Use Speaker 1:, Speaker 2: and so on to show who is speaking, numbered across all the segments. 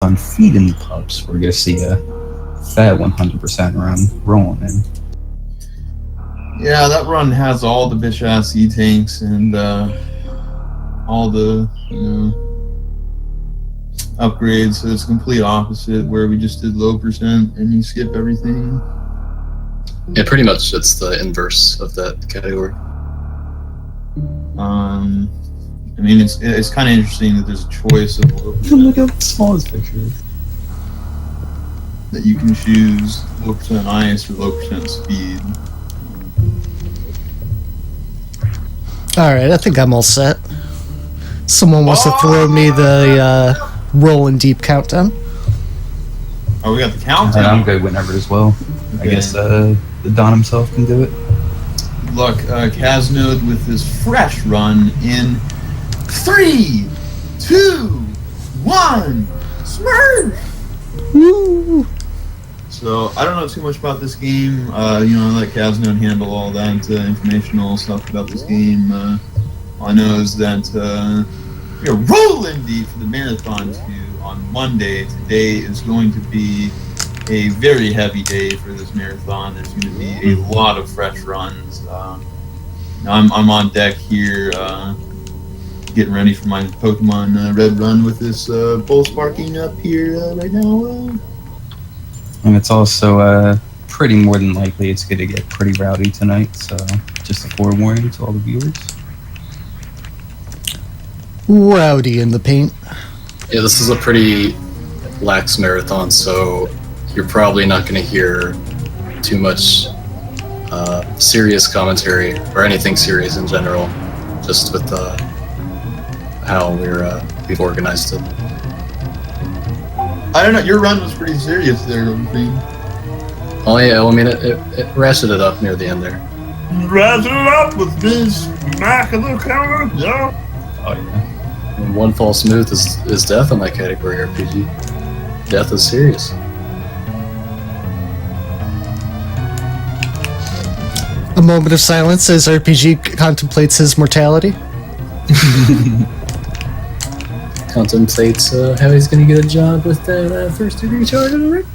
Speaker 1: on feeding the pups, we're gonna see a fat 100% run rolling in.
Speaker 2: Yeah, that run has all the bitch ass E-tanks and all the upgrades, so it's complete opposite where we just did low percent and you skip everything.
Speaker 3: Yeah, pretty much it's the inverse of that category.
Speaker 2: I mean, it's kind of interesting that there's a choice of low percent.
Speaker 1: Look at the smallest picture.
Speaker 2: That you can choose low percent ice or low percent speed.
Speaker 4: Alright, I think I'm all set. Someone wants to throw me the Rollin deep countdown.
Speaker 2: Oh, we got the countdown.
Speaker 1: I'm good whenever as well. Okay. I guess the Don himself can do it.
Speaker 2: Look, Caznode with his fresh run in 3, 2, 1, Smurf!
Speaker 4: Woo!
Speaker 2: So, I don't know too much about this game. I let Caznode handle all that informational stuff about this game. All I know is that we are rolling deep for the Marathon 2 on Monday. Today is going to be a very heavy day for this marathon. There's going to be a lot of fresh runs. I'm on deck here, getting ready for my Pokemon Red run with this bull sparking up here right now.
Speaker 1: And it's also pretty more than likely it's going to get pretty rowdy tonight, so just a forewarning to all the viewers.
Speaker 4: Rowdy in the paint.
Speaker 3: Yeah, this is a pretty lax marathon, so you're probably not going to hear too much serious commentary or anything serious in general, just with how we've organized it.
Speaker 2: I don't know, your run was pretty serious there, Green.
Speaker 3: Oh yeah, well, I mean, it ratcheted up near the end there.
Speaker 2: Ratchet up with this smack of the camera, yeah.
Speaker 1: Oh yeah.
Speaker 3: And one false move is death in that category RPG. Death is serious.
Speaker 4: A moment of silence as RPG contemplates his mortality.
Speaker 3: Contemplates how he's going to get a job with that first degree charge on the rig.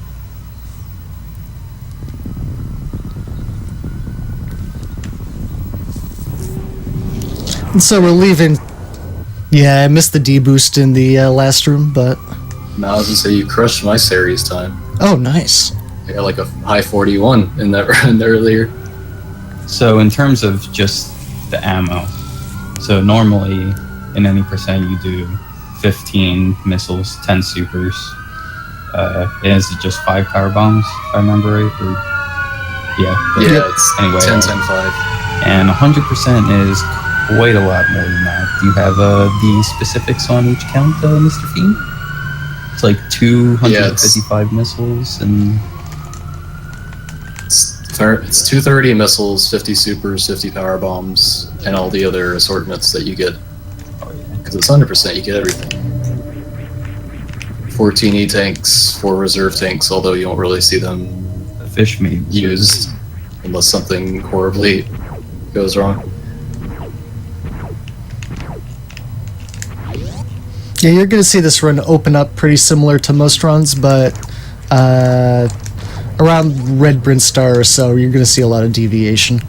Speaker 4: And so we're leaving. Yeah, I missed the D-boost in the last room, but...
Speaker 3: No, I was going to say you crushed my series time.
Speaker 4: Oh, nice.
Speaker 3: I got like a high 41 in that run earlier.
Speaker 1: So in terms of just the ammo, so normally in any percent you do 15 missiles, 10 supers. Is it just 5 power bombs, if I remember right? Or,
Speaker 3: yeah, it's
Speaker 1: anyway,
Speaker 3: 10, 10, 5.
Speaker 1: And 100% is quite a lot more than that. Do you have the specifics on each count, Mr. Fiend? It's like 255 missiles and...
Speaker 3: It's 230 missiles, 50 supers, 50 power bombs, and all the other assortments that you get. Because it's 100%, you get everything. 14 E-tanks, 4 reserve tanks, although you don't really see them
Speaker 1: fish meat
Speaker 3: used unless something horribly goes wrong.
Speaker 4: Yeah, you're going to see this run open up pretty similar to most runs, but around Red Brinstar or so, you're going to see a lot of deviation.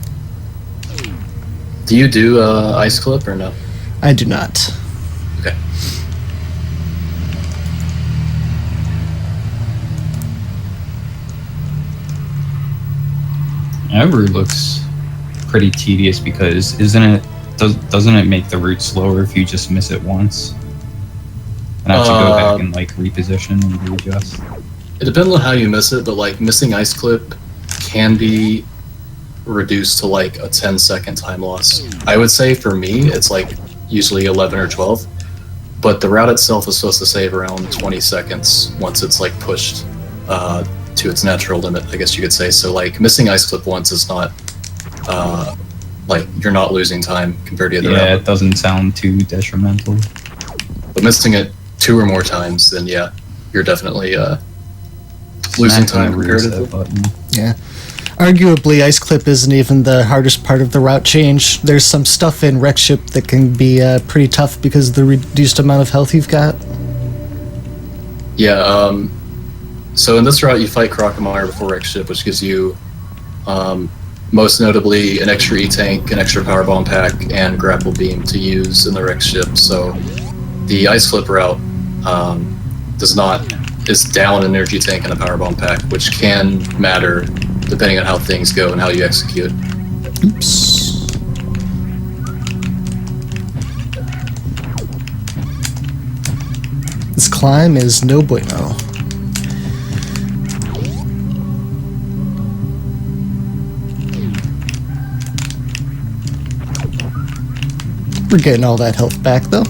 Speaker 3: Do you do Ice Clip or no?
Speaker 4: I do not.
Speaker 3: Okay.
Speaker 1: Every looks pretty tedious because doesn't it make the route slower if you just miss it once? And have to go back and like reposition and readjust?
Speaker 3: It depends on how you miss it, but like missing Ice Clip can be reduced to like a 10-second time loss. I would say for me, it's like usually 11 or 12, but the route itself is supposed to save around 20 seconds once it's like pushed to its natural limit, I guess you could say. So like missing Ice Clip once is not like you're not losing time compared to the other route.
Speaker 1: Yeah, it doesn't sound too detrimental.
Speaker 3: But missing it 2 or more times, then yeah, you're definitely losing time comparatively.
Speaker 4: Yeah. Arguably, Ice Clip isn't even the hardest part of the route change. There's some stuff in Wreck Ship that can be pretty tough because of the reduced amount of health you've got.
Speaker 3: Yeah, so in this route you fight Crocomire before wreck ship, which gives you most notably an extra E-tank, an extra power bomb pack, and grapple beam to use in the wreck ship. So the ice flip route is down an energy tank and a power bomb pack, which can matter depending on how things go and how you execute.
Speaker 4: Oops. This climb is no bueno. We're getting all that health back, though.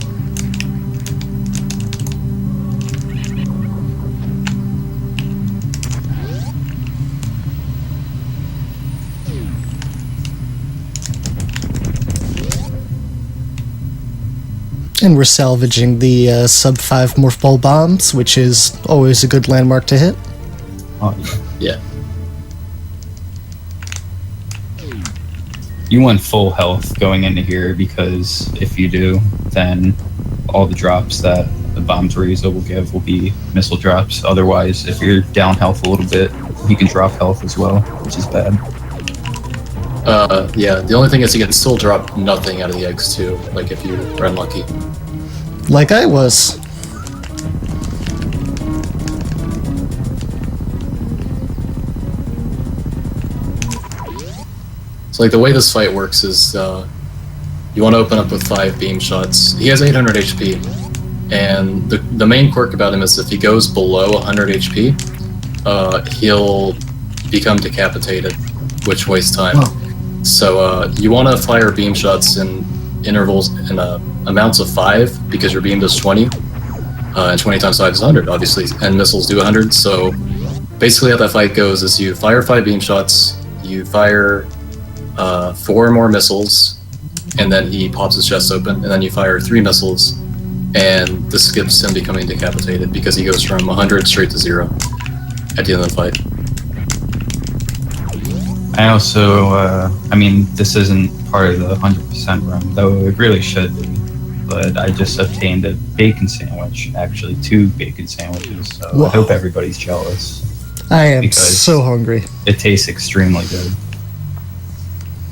Speaker 4: And we're salvaging the sub-5 morph ball bombs, which is always a good landmark to hit.
Speaker 1: Oh,
Speaker 3: Yeah.
Speaker 1: you want full health going into here, because if you do, then all the drops that the bombs Razor will give will be missile drops. Otherwise, if you're down health a little bit, you can drop health as well, which is bad.
Speaker 3: Yeah, the only thing is you can still drop nothing out of the eggs too, like if you are unlucky.
Speaker 4: Like I was.
Speaker 3: So like the way this fight works is you want to open up with 5 beam shots. He has 800 HP, and the main quirk about him is if he goes below 100 HP, he'll become decapitated, which wastes time.
Speaker 4: Wow.
Speaker 3: So you want to fire beam shots in intervals in amounts of 5, because your beam does 20, and 20 times 5 is 100, obviously, and missiles do 100. So basically how that fight goes is you fire 5 beam shots, you fire 4 more missiles, and then he pops his chest open, and then you fire 3 missiles, and this skips him becoming decapitated because he goes from 100 straight to 0 at the end of the fight.
Speaker 1: I also, I mean, this isn't part of the 100% run, though it really should be. But I just obtained a bacon sandwich, actually 2 bacon sandwiches, so
Speaker 4: Whoa.
Speaker 1: I hope everybody's jealous.
Speaker 4: I am
Speaker 1: Because-
Speaker 4: so hungry.
Speaker 1: It tastes extremely good.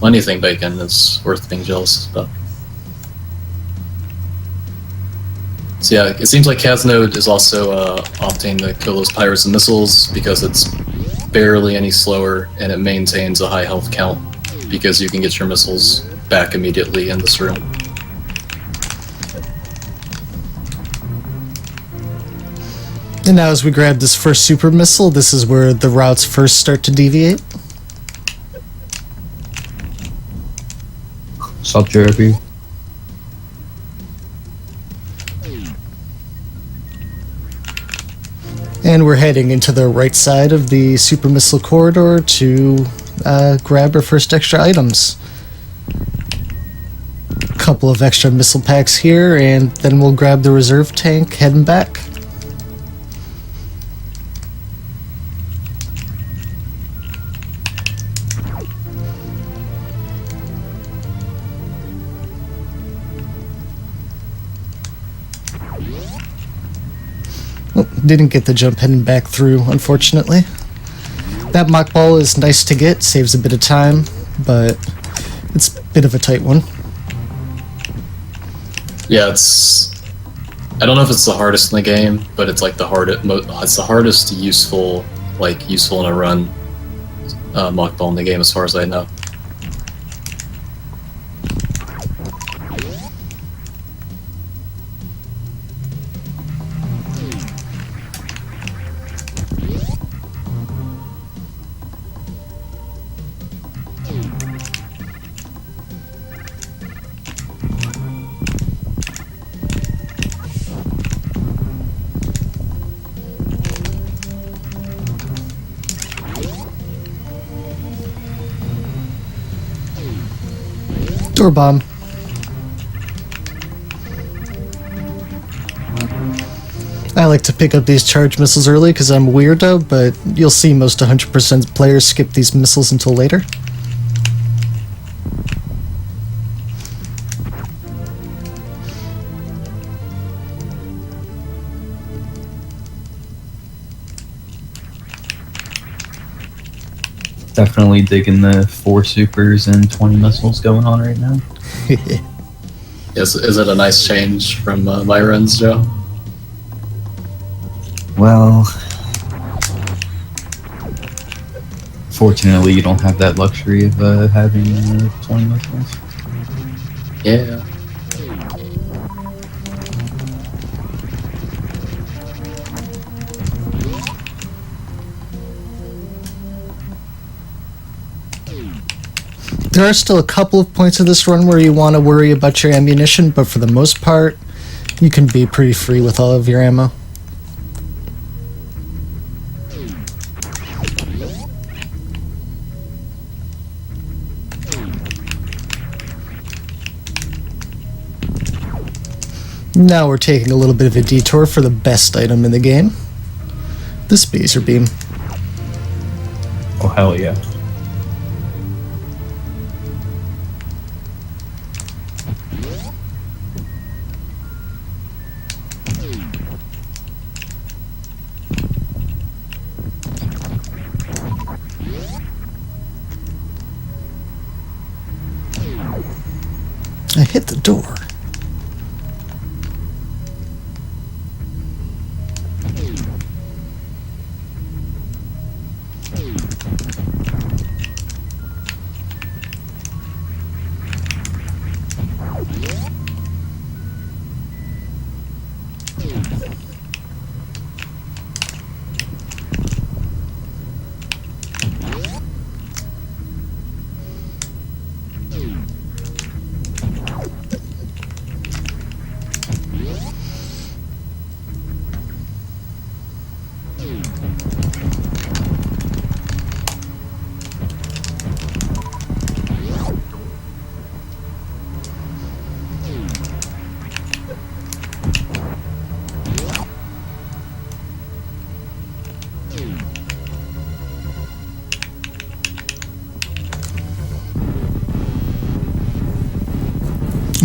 Speaker 3: Anything bacon is worth being jealous about. So yeah, it seems like Caznode is also opting to kill those pirates and missiles because it's barely any slower and it maintains a high health count because you can get your missiles back immediately in this room.
Speaker 4: And now as we grab this first super missile, this is where the routes first start to deviate.
Speaker 1: Sup, Jeremy?
Speaker 4: And we're heading into the right side of the super missile corridor to grab our first extra items. Couple of extra missile packs here, and then we'll grab the reserve tank heading back. Oh, didn't get the jump heading back through, unfortunately. That mock ball is nice to get, saves a bit of time, but it's a bit of a tight one.
Speaker 3: Yeah, I don't know if it's the hardest in the game, but it's like it's the hardest useful in a run mock ball in the game as far as I know.
Speaker 4: Door bomb. I like to pick up these charge missiles early because I'm a weirdo, but you'll see most 100% players skip these missiles until later.
Speaker 1: Definitely digging the 4 supers and 20 missiles going on right now.
Speaker 3: Is it a nice change from my runs, Joe?
Speaker 1: Well, fortunately, you don't have that luxury of having 20 missiles.
Speaker 3: Yeah.
Speaker 4: There are still a couple of points of this run where you want to worry about your ammunition, but for the most part, you can be pretty free with all of your ammo. Now we're taking a little bit of a detour for the best item in the game, the Spacer Beam.
Speaker 1: Oh, hell yeah.
Speaker 4: I hit the door.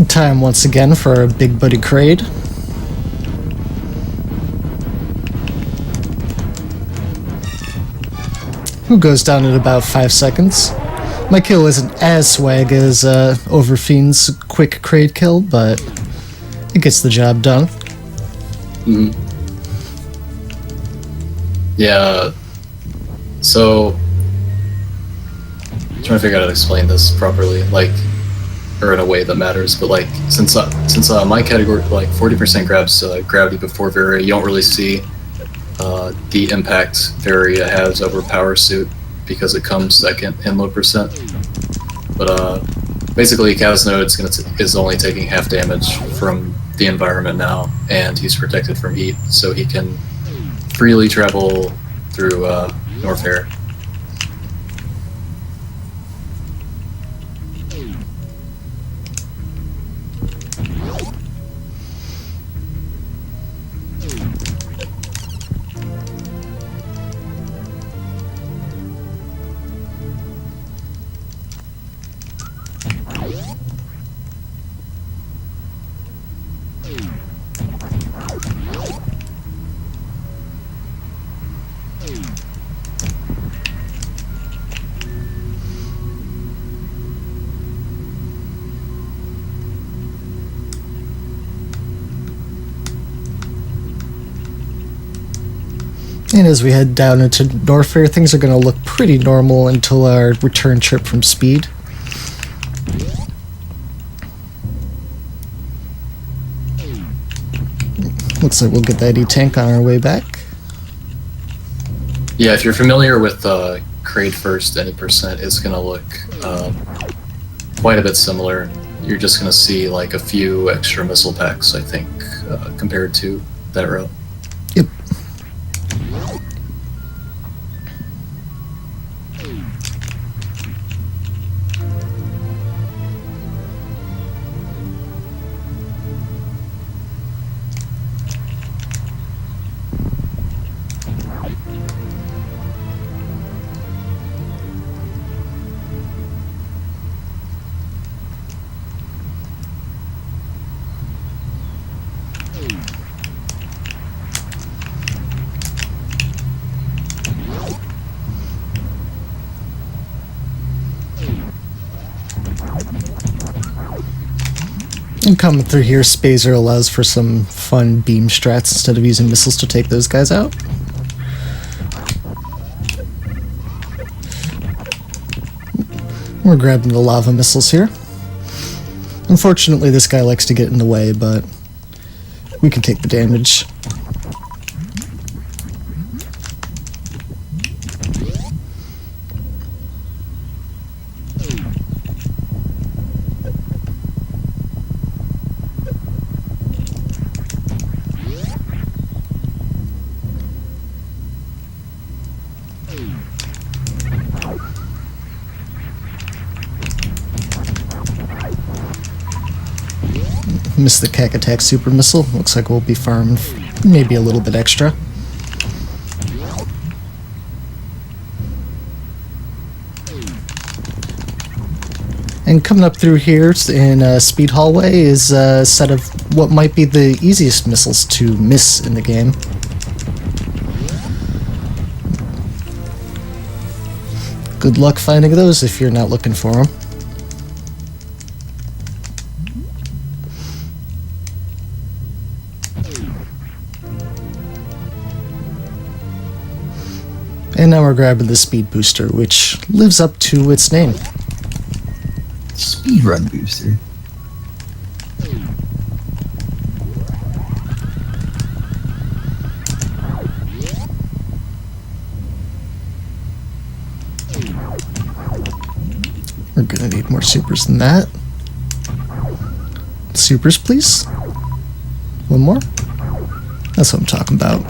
Speaker 4: Time once again for our Big Buddy Crade. Who goes down in about 5 seconds. My kill isn't as swag as Overfiend's quick Crade kill, but it gets the job done.
Speaker 3: Mm-hmm. Yeah. So, I'm trying to figure out how to explain this properly, like, or in a way that matters. But like, since my category, like 40% grabs gravity before Varia, you don't really see the impact Varia has over Power Suit because it comes second in low percent. But basically, Caznode is only taking half damage from the environment now, and he's protected from heat, so he can freely travel through Norfair.
Speaker 4: And as we head down into Norfair, things are going to look pretty normal until our return trip from Speed. Looks like we'll get that E-Tank on our way back.
Speaker 3: Yeah, if you're familiar with Crade First, any percent, it's going to look quite a bit similar. You're just going to see like a few extra missile packs, I think, compared to that route.
Speaker 4: Yep. And coming through here, Spazer allows for some fun beam strats instead of using missiles to take those guys out. We're grabbing the lava missiles here. Unfortunately, this guy likes to get in the way, but we can take the damage. Missed the Cack Attack Super Missile. Looks like we'll be farming maybe a little bit extra. And coming up through here in Speed Hallway is a set of what might be the easiest missiles to miss in the game. Good luck finding those if you're not looking for them. And now we're grabbing the Speed Booster, which lives up to its name.
Speaker 1: Speedrun booster.
Speaker 4: We're gonna need more supers than that. Supers, please. One more. That's what I'm talking about.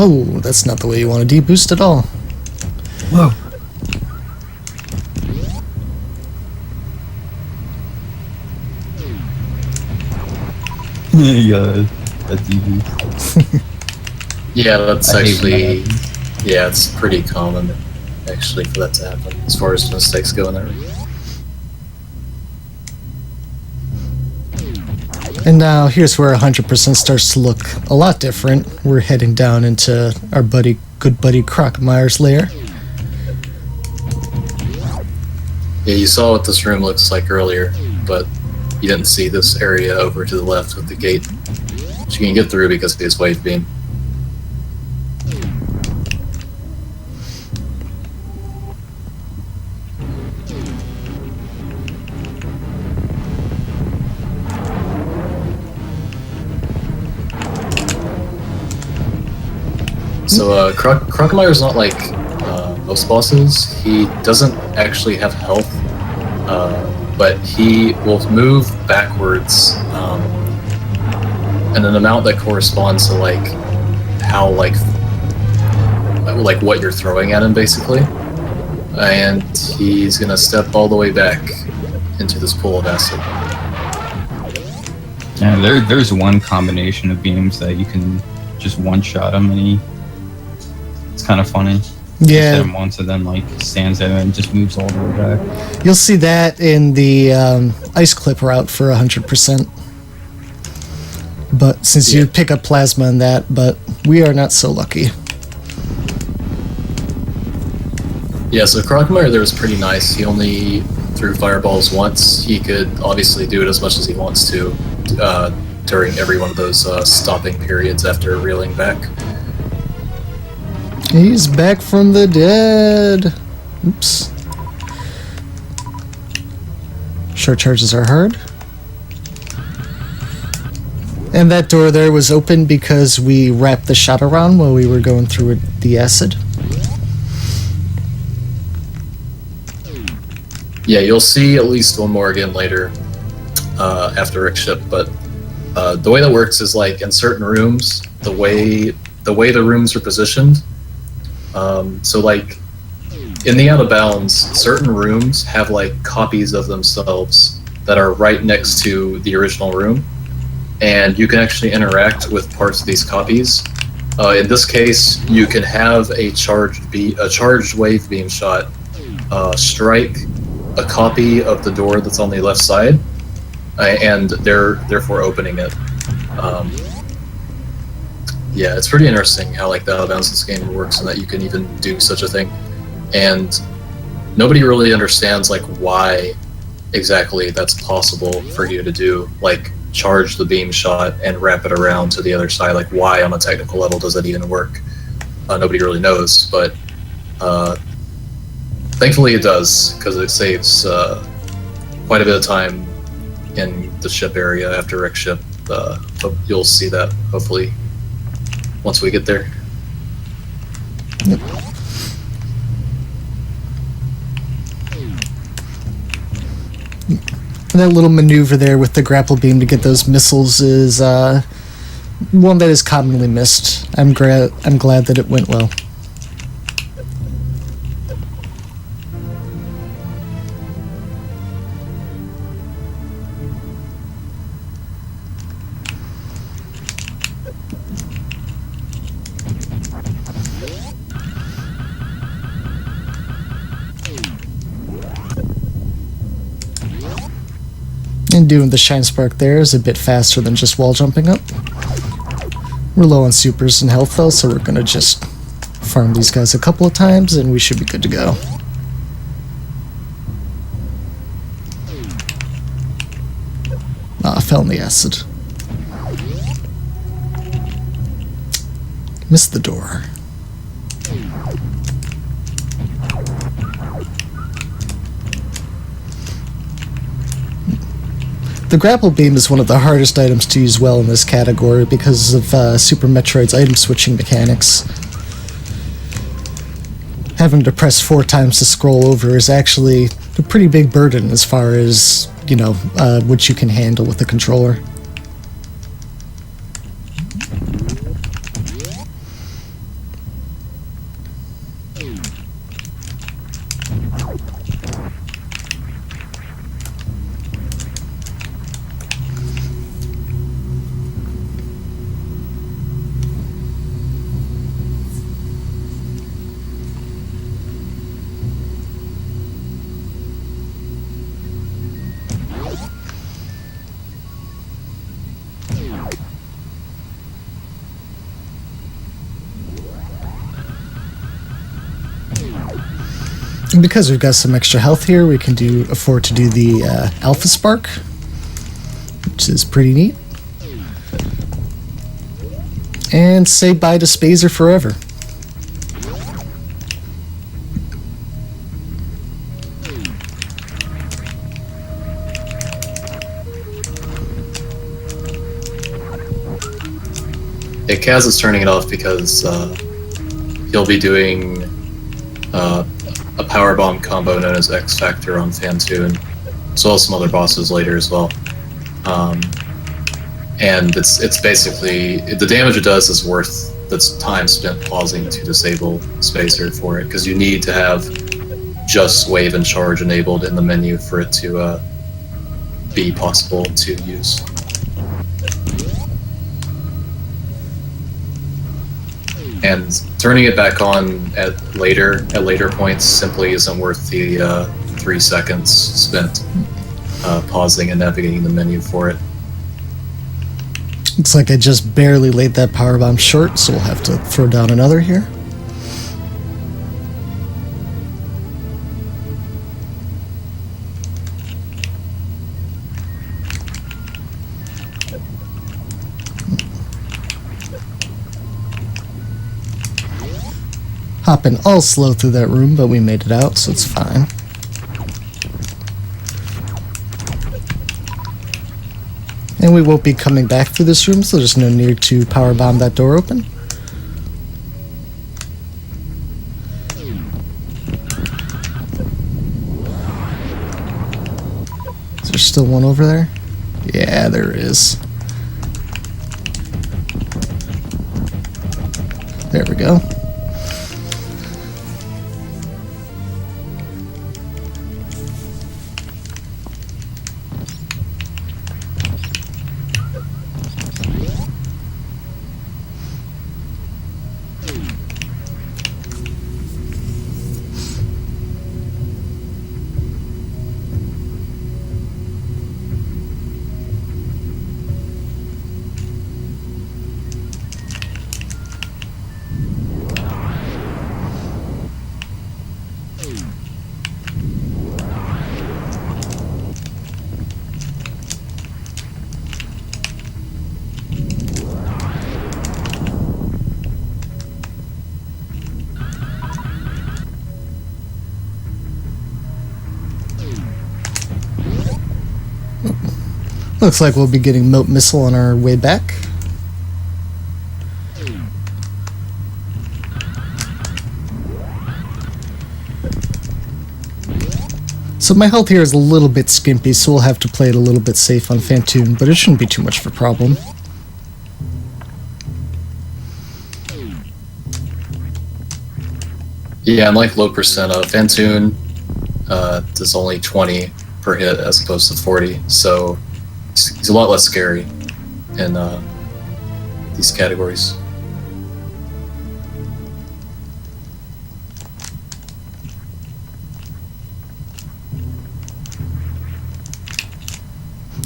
Speaker 4: Oh, that's not the way you want to deboost at all.
Speaker 1: Whoa. Yeah, that DB.
Speaker 3: Yeah, that's
Speaker 1: I hate when
Speaker 3: actually,
Speaker 1: that happens.
Speaker 3: yeah, it's pretty common actually for that to happen as far as mistakes go in there.
Speaker 4: And now here's where 100% starts to look a lot different. We're heading down into our good buddy Crocmire's lair.
Speaker 3: Yeah, you saw what this room looks like earlier, but you didn't see this area over to the left with the gate, which you can get through because of his wave beam. So, Crocmire's not like most bosses. He doesn't actually have health, but he will move backwards in an amount that corresponds to like how like what you're throwing at him, basically. And he's gonna step all the way back into this pool of acid.
Speaker 1: Yeah, there's one combination of beams that you can just one-shot him, and it's kind of funny. Just hit him once and then like stands there and just moves all the way back.
Speaker 4: You'll see that in the ice clip route for 100%. But since you pick up plasma in that, but we are not so lucky.
Speaker 3: Yeah, so Crocmire there was pretty nice. He only threw fireballs once. He could obviously do it as much as he wants to during every one of those stopping periods after reeling back.
Speaker 4: He's back from the dead. Oops. Short charges are hard. And that door there was open because we wrapped the shot around while we were going through the acid.
Speaker 3: Yeah, you'll see at least one more again later after Rick's ship, but the way that works is like in certain rooms, the way the rooms are positioned. So like in the Out of Bounds, certain rooms have like copies of themselves that are right next to the original room, and you can actually interact with parts of these copies. In this case, you can have a charged wave beam shot strike a copy of the door that's on the left side, and therefore opening it. Yeah, it's pretty interesting how like the Out of Bounds this game works, and that you can even do such a thing. And nobody really understands like why exactly that's possible for you to do, like charge the beam shot and wrap it around to the other side. Like why on a technical level does that even work? Nobody really knows, but thankfully it does, because it saves quite a bit of time in the ship area after Rick's ship. You'll see that hopefully once we get there.
Speaker 4: Yep. That little maneuver there with the grapple beam to get those missiles is one that is commonly missed. I'm glad that it went well. And doing the Shine Spark there is a bit faster than just wall jumping up. We're low on supers and health though, so we're gonna just farm these guys a couple of times and we should be good to go. I fell in the acid. Missed the door. The grapple beam is one of the hardest items to use well in this category because of Super Metroid's item switching mechanics. Having to press 4 times to scroll over is actually a pretty big burden as far as, you know, what you can handle with the controller. And because we've got some extra health here, we can afford to do the Alpha Spark, which is pretty neat. And say bye to Spazer forever.
Speaker 3: Yeah, Kaz is turning it off because he'll be doing a power bomb combo known as X Factor on Fan 2, and as well as some other bosses later as well. And it's basically, the damage it does is worth the time spent pausing to disable Spacer for it, because you need to have just wave and charge enabled in the menu for it to be possible to use. And turning it back on at later points simply isn't worth the 3 seconds spent pausing and navigating the menu for it.
Speaker 4: Looks like I just barely laid that power bomb short, so we'll have to throw down another here. Hopping all slow through that room, but we made it out, so it's fine. And we won't be coming back through this room, so there's no need to power bomb that door open. Is there still one over there? Yeah, there is. There we go. Looks like we'll be getting Moat Missile on our way back. So my health here is a little bit skimpy, so we'll have to play it a little bit safe on Phantoon, but it shouldn't be too much of a problem.
Speaker 3: Yeah, unlike low percent, Phantoon does only 20 per hit as opposed to 40, so he's a lot less scary in these categories.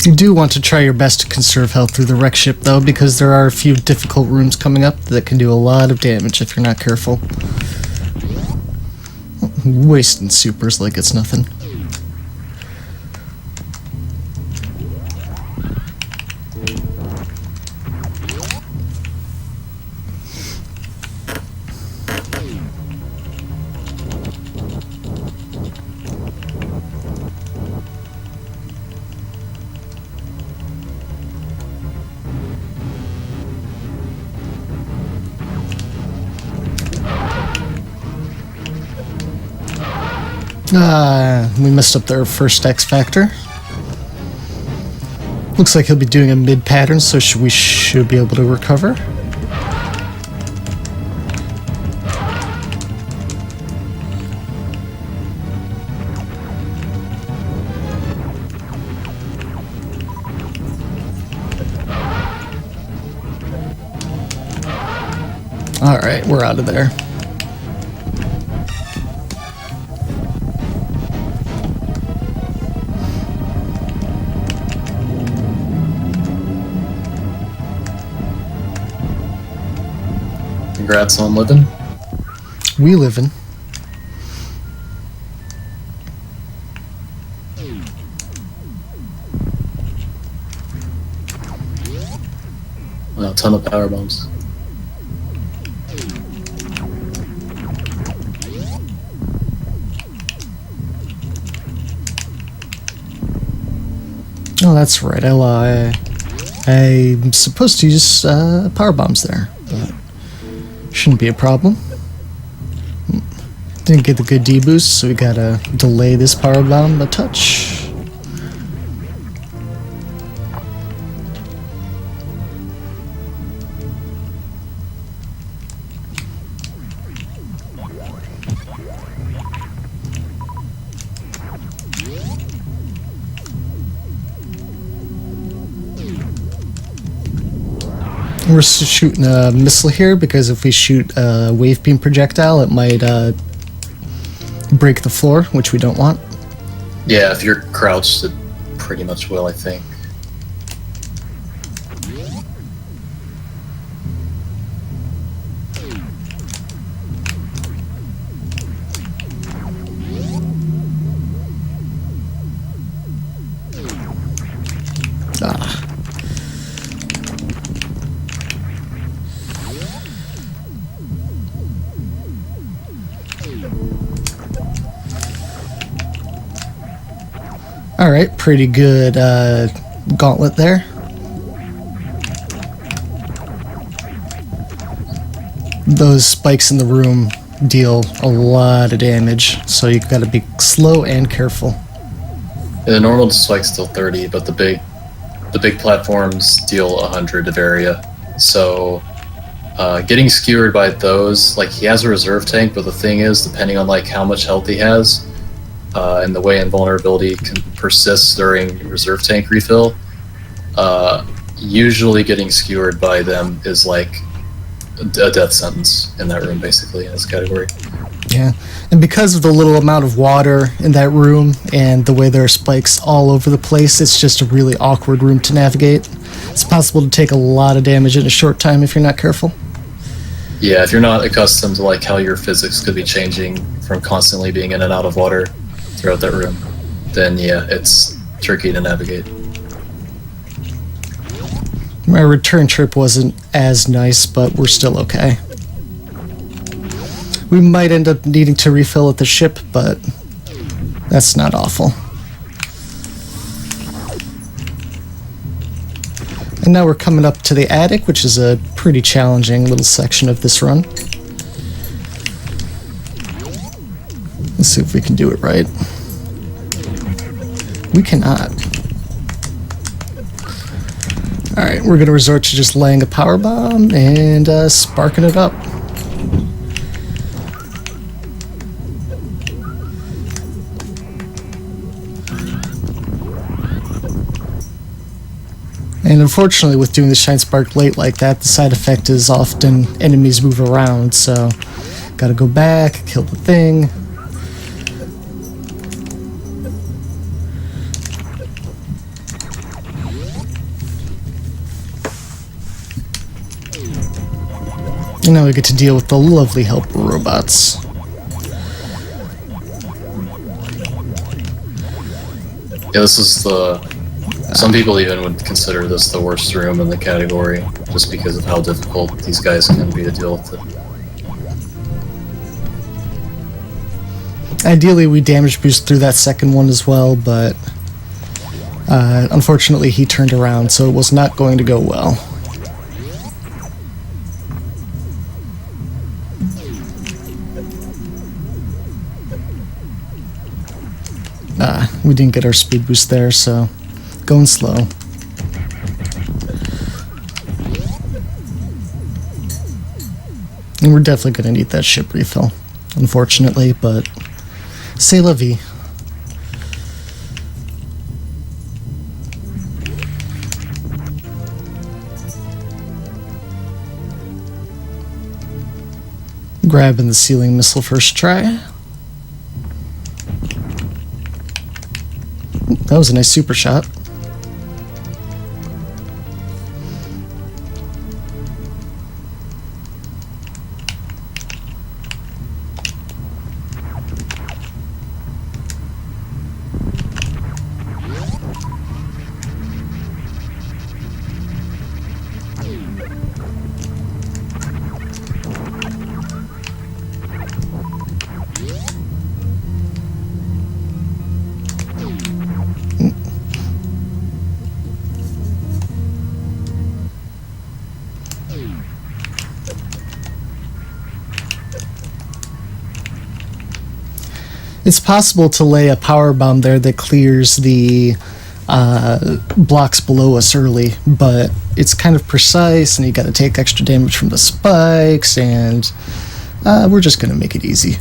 Speaker 4: You do want to try your best to conserve health through the wreck ship, though, because there are a few difficult rooms coming up that can do a lot of damage if you're not careful. Wasting supers like it's nothing. We messed up their first X Factor. Looks like he'll be doing a mid pattern, so we should be able to recover. Alright, we're out of there.
Speaker 3: Congrats on living.
Speaker 4: We livin'.
Speaker 3: Wow, a ton of power bombs.
Speaker 4: Oh, that's right. I'm supposed to use power bombs there, but shouldn't be a problem. Didn't get the good deboost, so we gotta delay this power bomb a touch. We're shooting a missile here because if we shoot a wave beam projectile, it might break the floor, which we don't want.
Speaker 3: Yeah, if you're crouched, it pretty much will, I think.
Speaker 4: Ah. Alright, pretty good gauntlet there. those spikes in the room deal a lot of damage, so you gotta be slow and careful.
Speaker 3: The normal spike's still 30, but the big platforms deal 100 of area. So getting skewered by those, like, he has a reserve tank, but the thing is, depending on like how much health he has, and the way invulnerability can persist during reserve tank refill, usually getting skewered by them is like a death sentence in that room, basically, in this category.
Speaker 4: Yeah, and because of the little amount of water in that room and the way there are spikes all over the place, it's just a really awkward room to navigate. It's possible to take a lot of damage in a short time if you're not careful.
Speaker 3: Yeah, if you're not accustomed to like how your physics could be changing from constantly being in and out of water throughout that room, then yeah, it's tricky to navigate.
Speaker 4: My return trip wasn't as nice, but we're still okay. We might end up needing to refill at the ship, but that's not awful. And now we're coming up to the attic, which is a pretty challenging little section of this run. Let's see if we can do it right. We cannot. Alright, we're going to resort to just laying a power bomb and sparking it up. And unfortunately, with doing the Shine Spark late like that, the side effect is often enemies move around, so gotta go back, kill the thing. And now we get to deal with the lovely helper robots.
Speaker 3: Yeah, this is some people even would consider this the worst room in the category, just because of how difficult these guys can be to deal with it.
Speaker 4: Ideally, we damage boost through that second one as well, but unfortunately he turned around, so it was not going to go well. We didn't get our speed boost there, so going slow. And we're definitely going to need that ship refill, unfortunately, but c'est la vie. Grabbing the ceiling missile first try. That was a nice super shot. It's possible to lay a power bomb there that clears the blocks below us early, but it's kind of precise, and you got to take extra damage from the spikes, and we're just going to make it easy.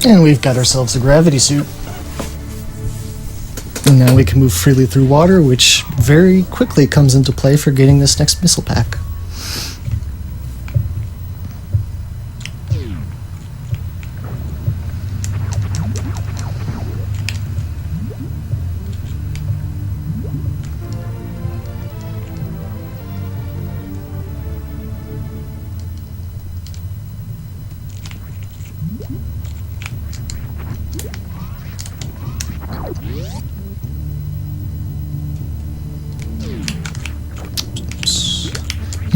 Speaker 4: And we've got ourselves a gravity suit. And now we can move freely through water, which very quickly comes into play for getting this next missile pack.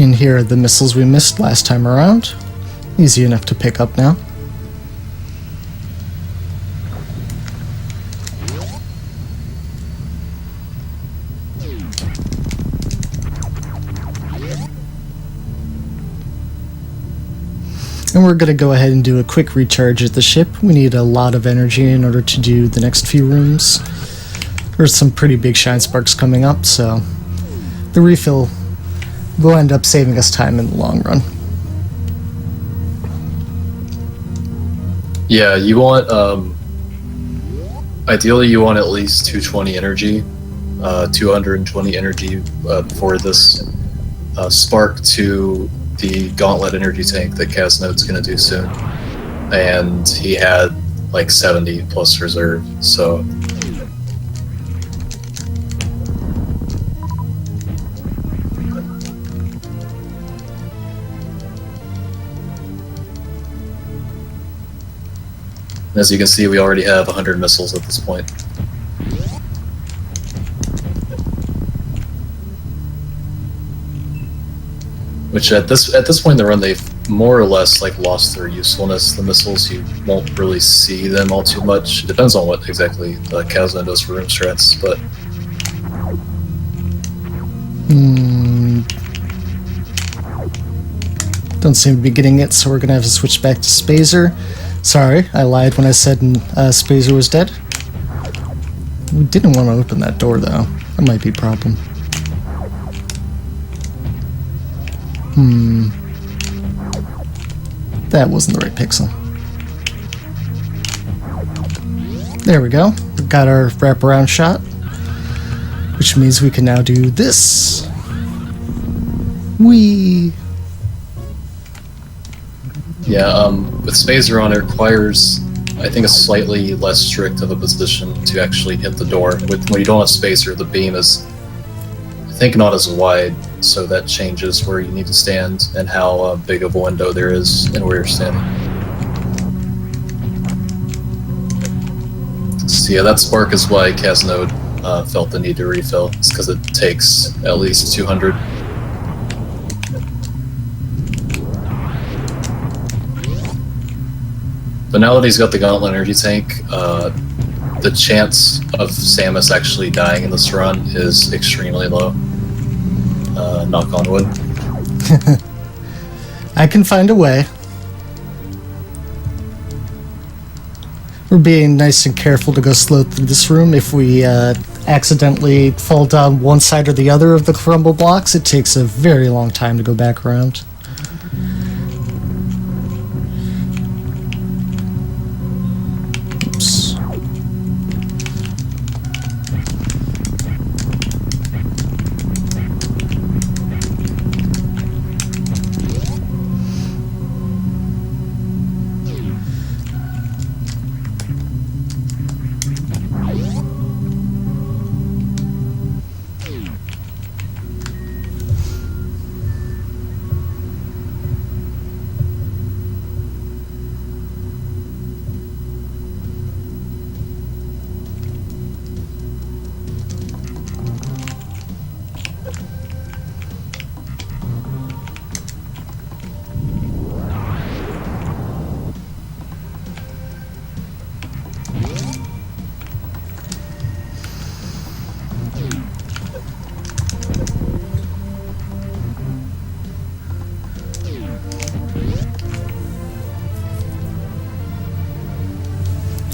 Speaker 4: And here are the missiles we missed last time around. Easy enough to pick up now. And we're going to go ahead and do a quick recharge at the ship. We need a lot of energy in order to do the next few rooms. There's some pretty big shine sparks coming up, so the refill will end up saving us time in the long run.
Speaker 3: Yeah, you want, ideally you want at least 220 energy, 220 energy for this spark to the Gauntlet energy tank that Caznode's going to do soon. And he had like 70 plus reserve, so... As you can see, we already have 100 missiles at this point. Which at this point in the run, they've more or less like lost their usefulness. The missiles, you won't really see them all too much. It depends on what exactly Caznode does for room strats, but...
Speaker 4: Don't seem to be getting it, so we're going to have to switch back to Spazer. Sorry, I lied when I said Spazer was dead. We didn't want to open that door, though. That might be a problem. That wasn't the right pixel. There we go. We've got our wraparound shot, which means we can now do this. Whee!
Speaker 3: Yeah, with Spazer on, it requires, I think, a slightly less strict of a position to actually hit the door. When you don't have Spazer, the beam is, I think, not as wide, so that changes where you need to stand and how big of a window there is and where you're standing. So yeah, that spark is why Caznode felt the need to refill. It's because it takes at least 200. But now that he's got the Gauntlet energy tank, the chance of Samus actually dying in this run is extremely low. Knock on wood.
Speaker 4: I can find a way. We're being nice and careful to go slow through this room. If we accidentally fall down one side or the other of the crumble blocks, it takes a very long time to go back around. Oops.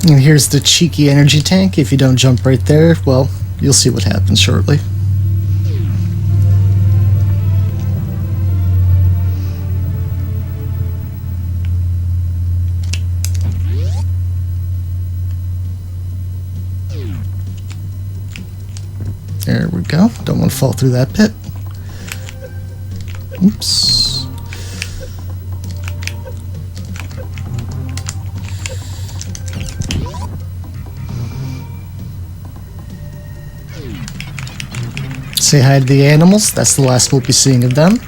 Speaker 4: And here's the cheeky energy tank. If you don't jump right there, well, you'll see what happens shortly. There we go. Don't want to fall through that pit. Oops. Say hi to the animals. That's the last we'll be seeing of them.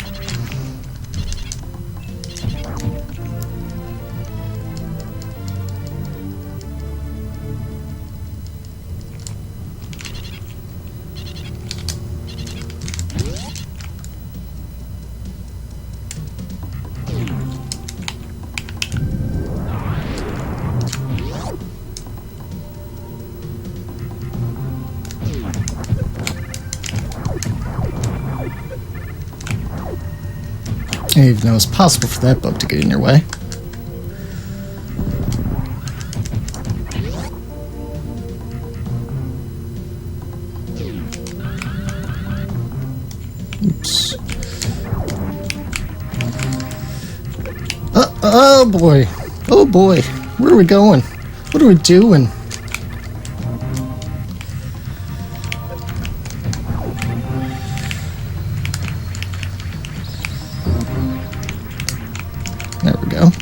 Speaker 4: I didn't even know it was possible for that bug to get in your way. Oops. Oh boy. Oh boy. Where are we going? What are we doing? There we go.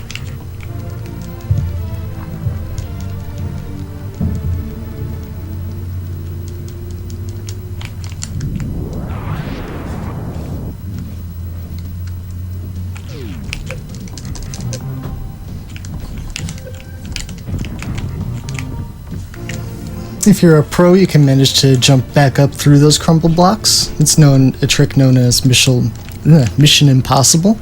Speaker 4: If you're a pro, you can manage to jump back up through those crumble blocks. It's a trick known as Mission Impossible.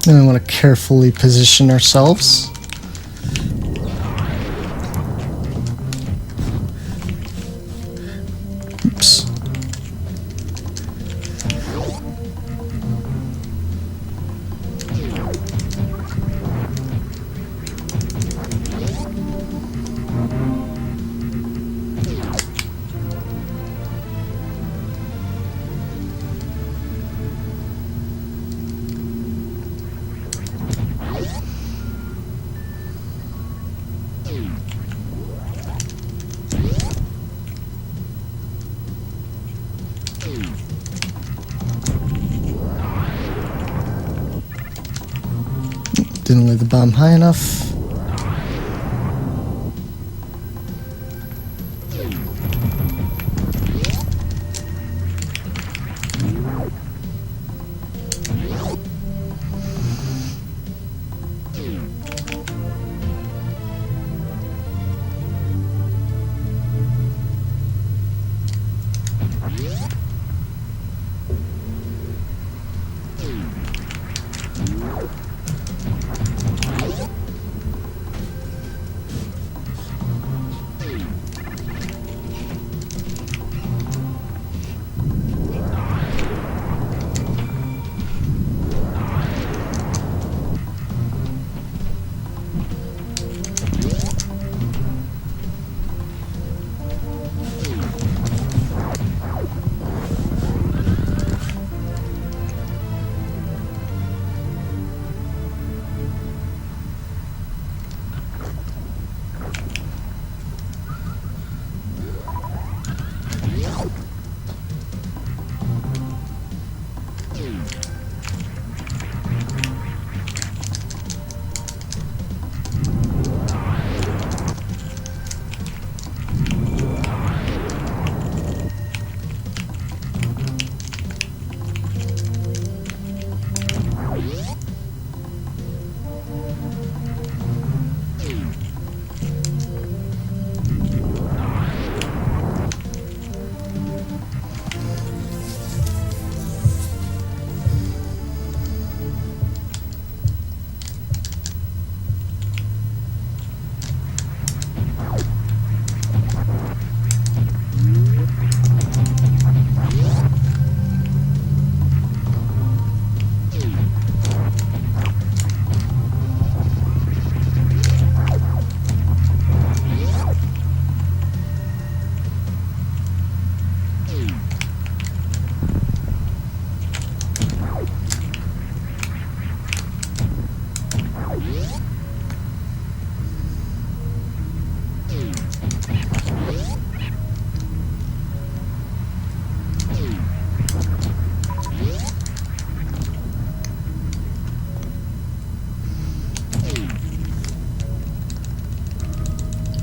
Speaker 4: And we want to carefully position ourselves. Oops. Didn't lay the bomb high enough.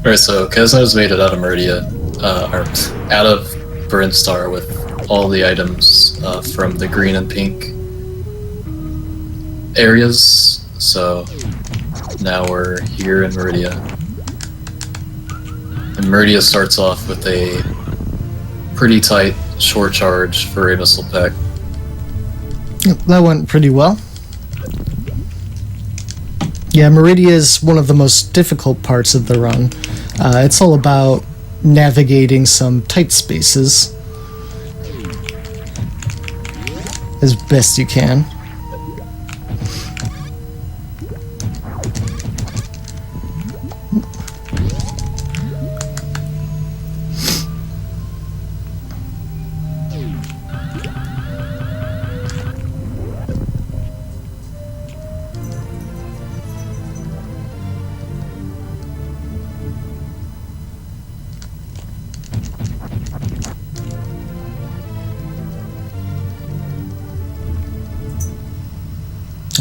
Speaker 3: Alright, so Casnode's made it out of Meridia, or out of Brinstar with all the items from the green and pink areas. So now we're here in Meridia. And Meridia starts off with a pretty tight short charge for a missile pack.
Speaker 4: That went pretty well. Yeah, Meridia is one of the most difficult parts of the run. It's all about navigating some tight spaces as best you can.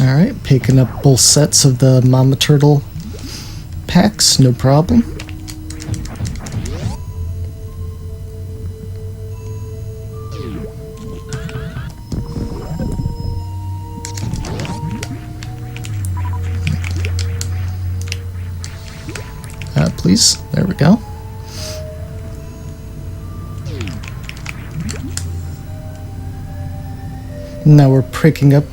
Speaker 4: Alright, picking up both sets of the Mama Turtle packs, no problem. Please, there we go. Now we're picking up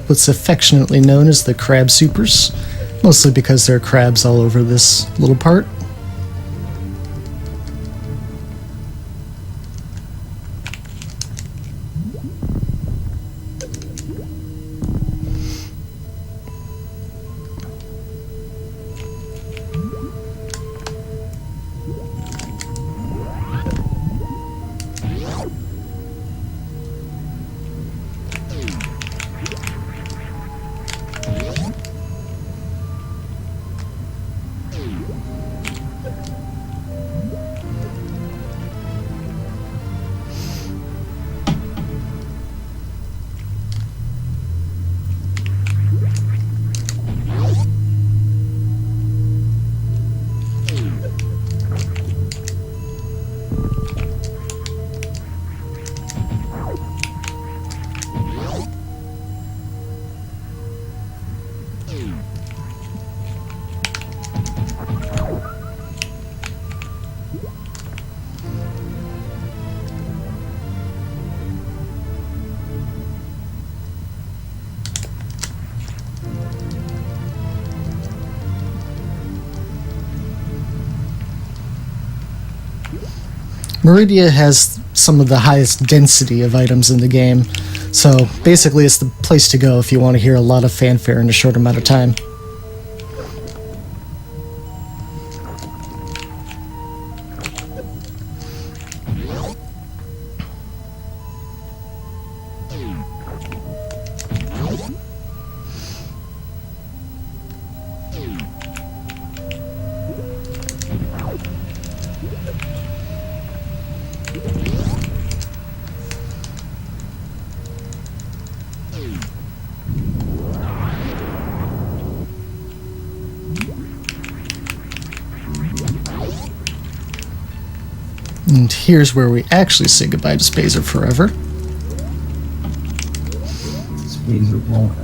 Speaker 4: what's affectionately known as the crab supers, mostly because there are crabs all over this little part. Meridia has some of the highest density of items in the game, so basically it's the place to go if you want to hear a lot of fanfare in a short amount of time. And here's where we actually say goodbye to Spazer forever.
Speaker 1: Spazer Rollin.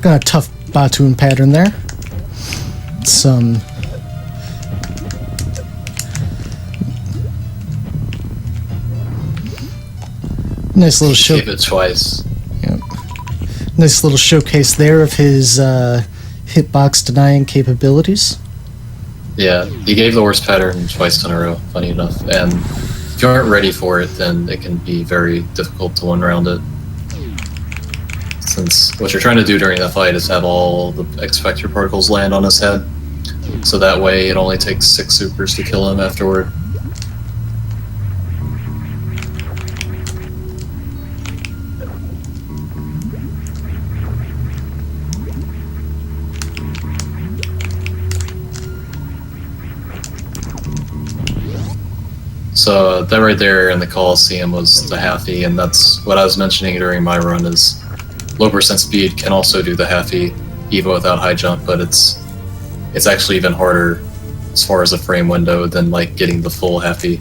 Speaker 1: Got a tough Batoon pattern there. Some nice little show.
Speaker 3: Gave it twice.
Speaker 4: Yep. Nice little showcase there of his hitbox denying capabilities.
Speaker 3: Yeah, he gave the worst pattern twice in a row, funny enough. And if you aren't ready for it, then it can be very difficult to one-round it. Since what you're trying to do during that fight is have all the X-Factor particles land on his head. So that way it only takes 6 supers to kill him afterward. So that right there in the Coliseum was the halfie, and that's what I was mentioning during my run is low percent speed can also do the halfie even without high jump, but it's actually even harder as far as a frame window than like getting the full halfie,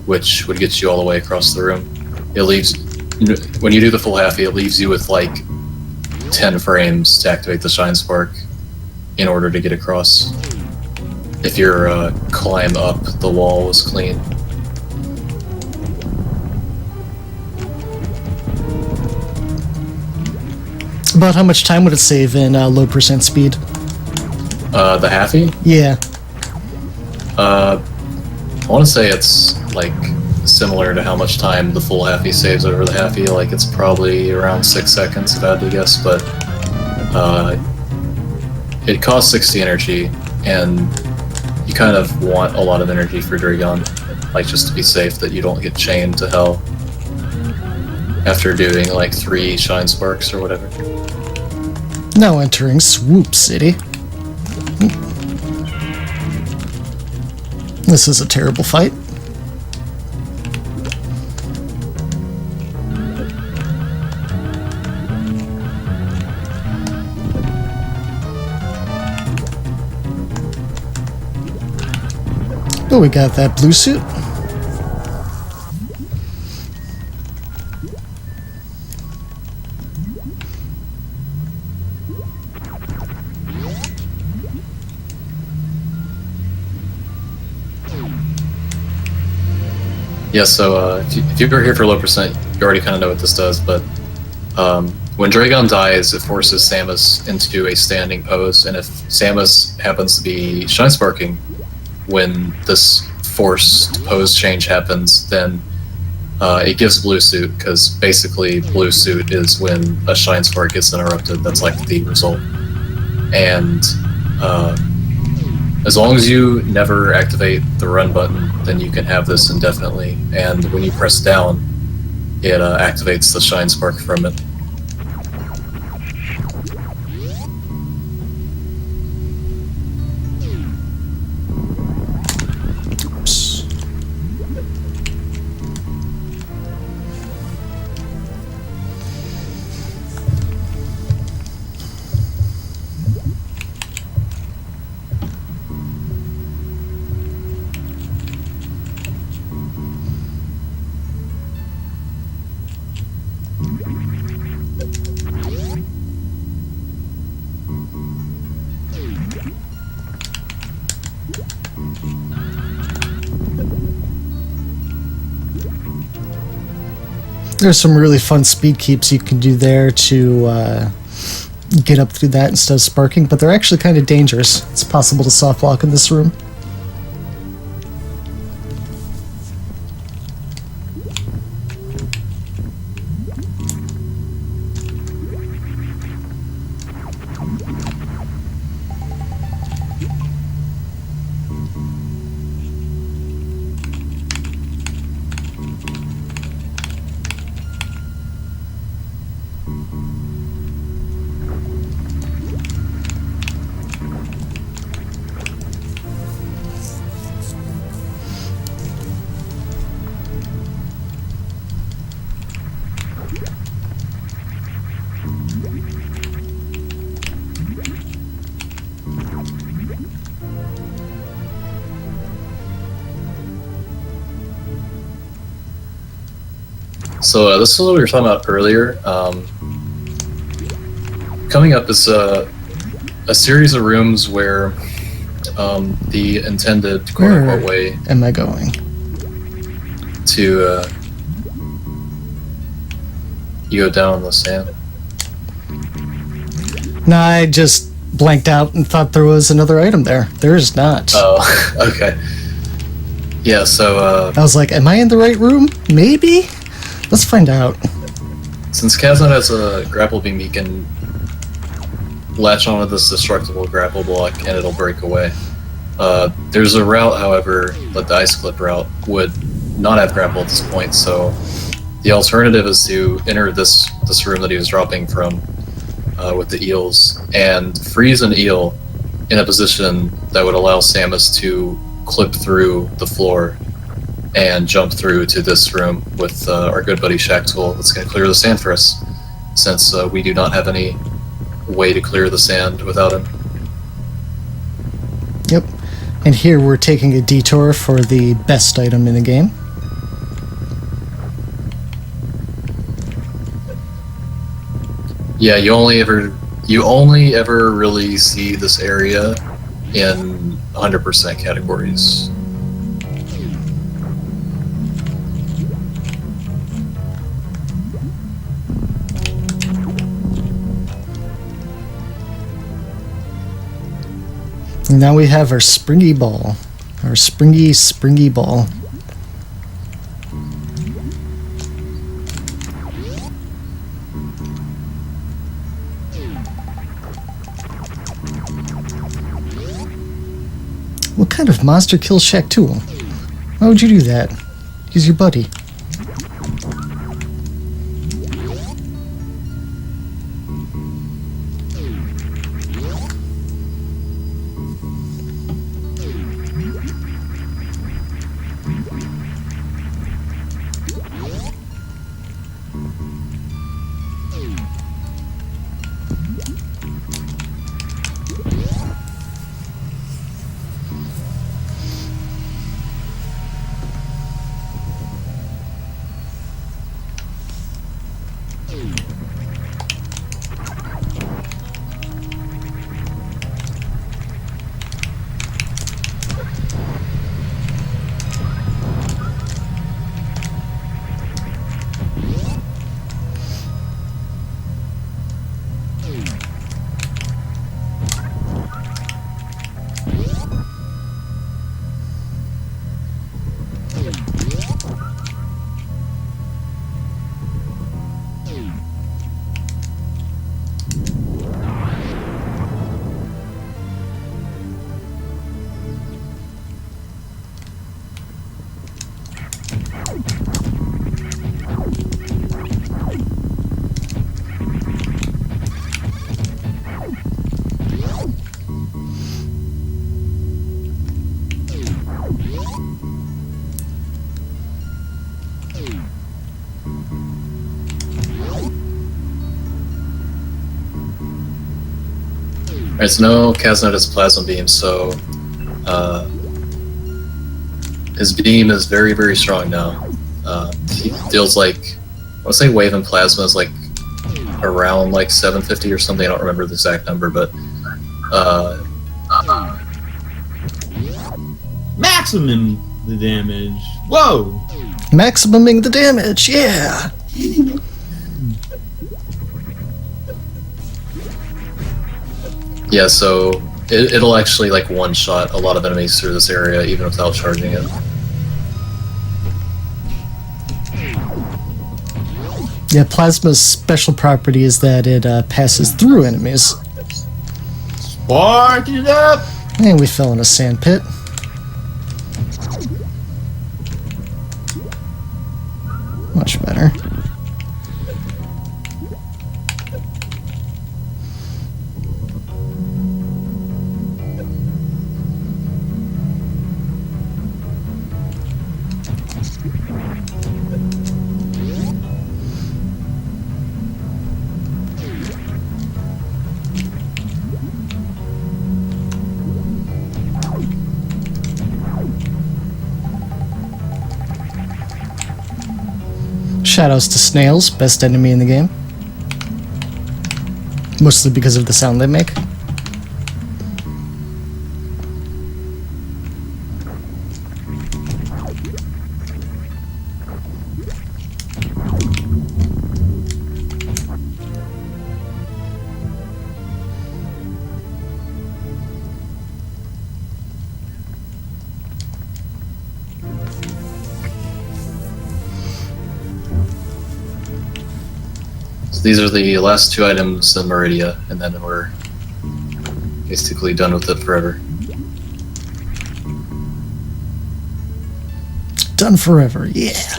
Speaker 3: which would get you all the way across the room. It leaves, when you do the full halfie, it leaves you with like 10 frames to activate the Shine Spark in order to get across. If your climb up the wall was clean.
Speaker 4: About how much time would it save in low percent speed?
Speaker 3: The halfie?
Speaker 4: Yeah.
Speaker 3: I want to say it's like similar to how much time the full halfie saves over the halfie. Like it's probably around 6 seconds if I had to guess, but it costs 60 energy, and you kind of want a lot of energy for Dragon, like just to be safe that you don't get chained to hell after doing like 3 Shine Sparks or whatever.
Speaker 4: Now entering Swoop City. This is a terrible fight. Oh, we got that blue suit.
Speaker 3: Yeah, so if you were here for low percent, you already kind of know what this does, but when Dragon dies, it forces Samus into a standing pose, and if Samus happens to be Shine Sparking when this forced pose change happens, then it gives blue suit, because basically blue suit is when a Shine Spark gets interrupted. That's like the result. And as long as you never activate the run button, then you can have this indefinitely. And when you press down, it activates the Shine Spark from it.
Speaker 4: Oops. There's some really fun speed keeps you can do there to get up through that instead of sparking, but they're actually kind of dangerous. It's possible to soft walk in this room.
Speaker 3: So this is what we were talking about earlier. Coming up is a series of rooms where the intended quote-unquote way
Speaker 4: am I going?
Speaker 3: to you go down in the sand.
Speaker 4: No, I just blanked out and thought there was another item there. There is not.
Speaker 3: Oh, okay. Yeah, so
Speaker 4: I was like, am I in the right room? Maybe? Let's find out.
Speaker 3: since Caznode has a grapple beam, he can latch onto this destructible grapple block and it'll break away. There's a route, however, that the ice clip route would not have grapple at this point, so the alternative is to enter this room that he was dropping from with the eels and freeze an eel in a position that would allow Samus to clip through the floor and jump through to this room with our good buddy Shack Tool that's going to clear the sand for us, since we do not have any way to clear the sand without him.
Speaker 4: Yep. And here we're taking a detour for the best item in the game.
Speaker 3: Yeah, you only ever really see this area in 100% categories.
Speaker 4: And now we have our springy ball. Our springy ball. What kind of monster kills Shack Tool? Why would you do that? He's your buddy.
Speaker 3: Alright, so no Caznode has Plasma Beam, so his beam is very, very strong now. He deals like, I want to say Wave and Plasma is like around like 750 or something, I don't remember the exact number, but
Speaker 2: Maximum the damage. Whoa!
Speaker 4: Maximuming the damage, yeah!
Speaker 3: yeah, so it'll actually like one-shot a lot of enemies through this area even without charging it.
Speaker 4: Yeah, Plasma's special property is that it passes through enemies.
Speaker 2: Spark it up!
Speaker 4: And we fell in a sand pit. Much better. Shoutouts to snails, best enemy in the game. Mostly because of the sound they make.
Speaker 3: So these are the last two items in Meridia, and then we're basically done with it forever.
Speaker 4: Done forever, yeah.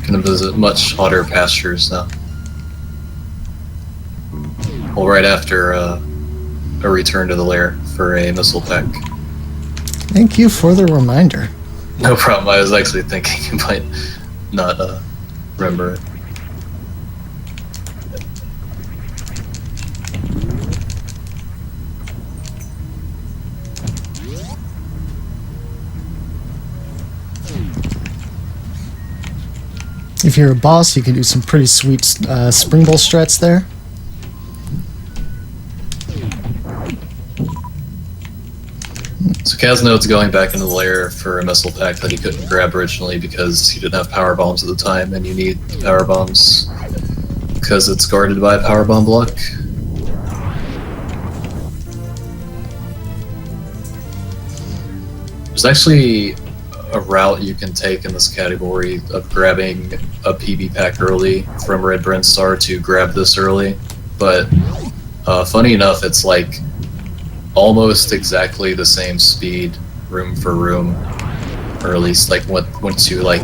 Speaker 3: Gonna visit much hotter pastures now. Well, right after a return to the lair for a missile pack.
Speaker 4: Thank you for the reminder.
Speaker 3: No problem. I was actually thinking you might not remember it.
Speaker 4: If you're a boss, you can do some pretty sweet spring ball strats there.
Speaker 3: So Caznode's going back into the lair for a missile pack that he couldn't grab originally because he didn't have power bombs at the time, and you need power bombs because it's guarded by a power bomb block. There's actually a route you can take in this category of grabbing a PB pack early from Red Brent Star to grab this early, but funny enough, it's like almost exactly the same speed room for room, or at least like once you like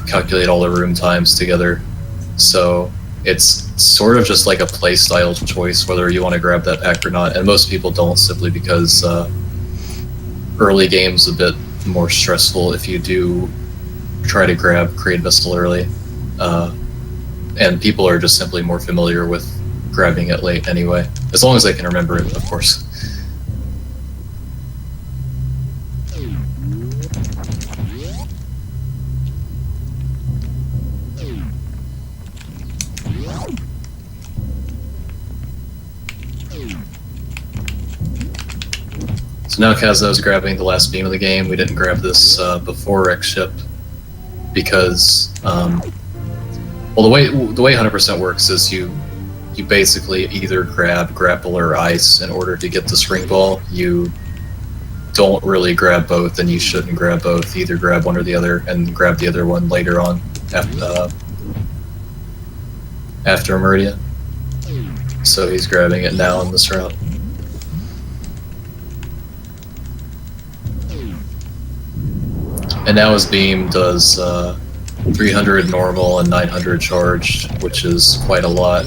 Speaker 3: calculate all the room times together. So it's sort of just like a playstyle choice whether you want to grab that pack or not, and most people don't, simply because early game's a bit more stressful if you do try to grab Create Missile early, and people are just simply more familiar with grabbing it late anyway, as long as they can remember it, of course. So now Kazno's grabbing the last beam of the game. We didn't grab this before X ship because, well, the way 100% works is you basically either grab grapple or ice in order to get the spring ball. You don't really grab both, and you shouldn't grab both. Either grab one or the other, and grab the other one later on after Meridia. So he's grabbing it now in this route. And now his beam does 300 normal and 900 charged, which is quite a lot.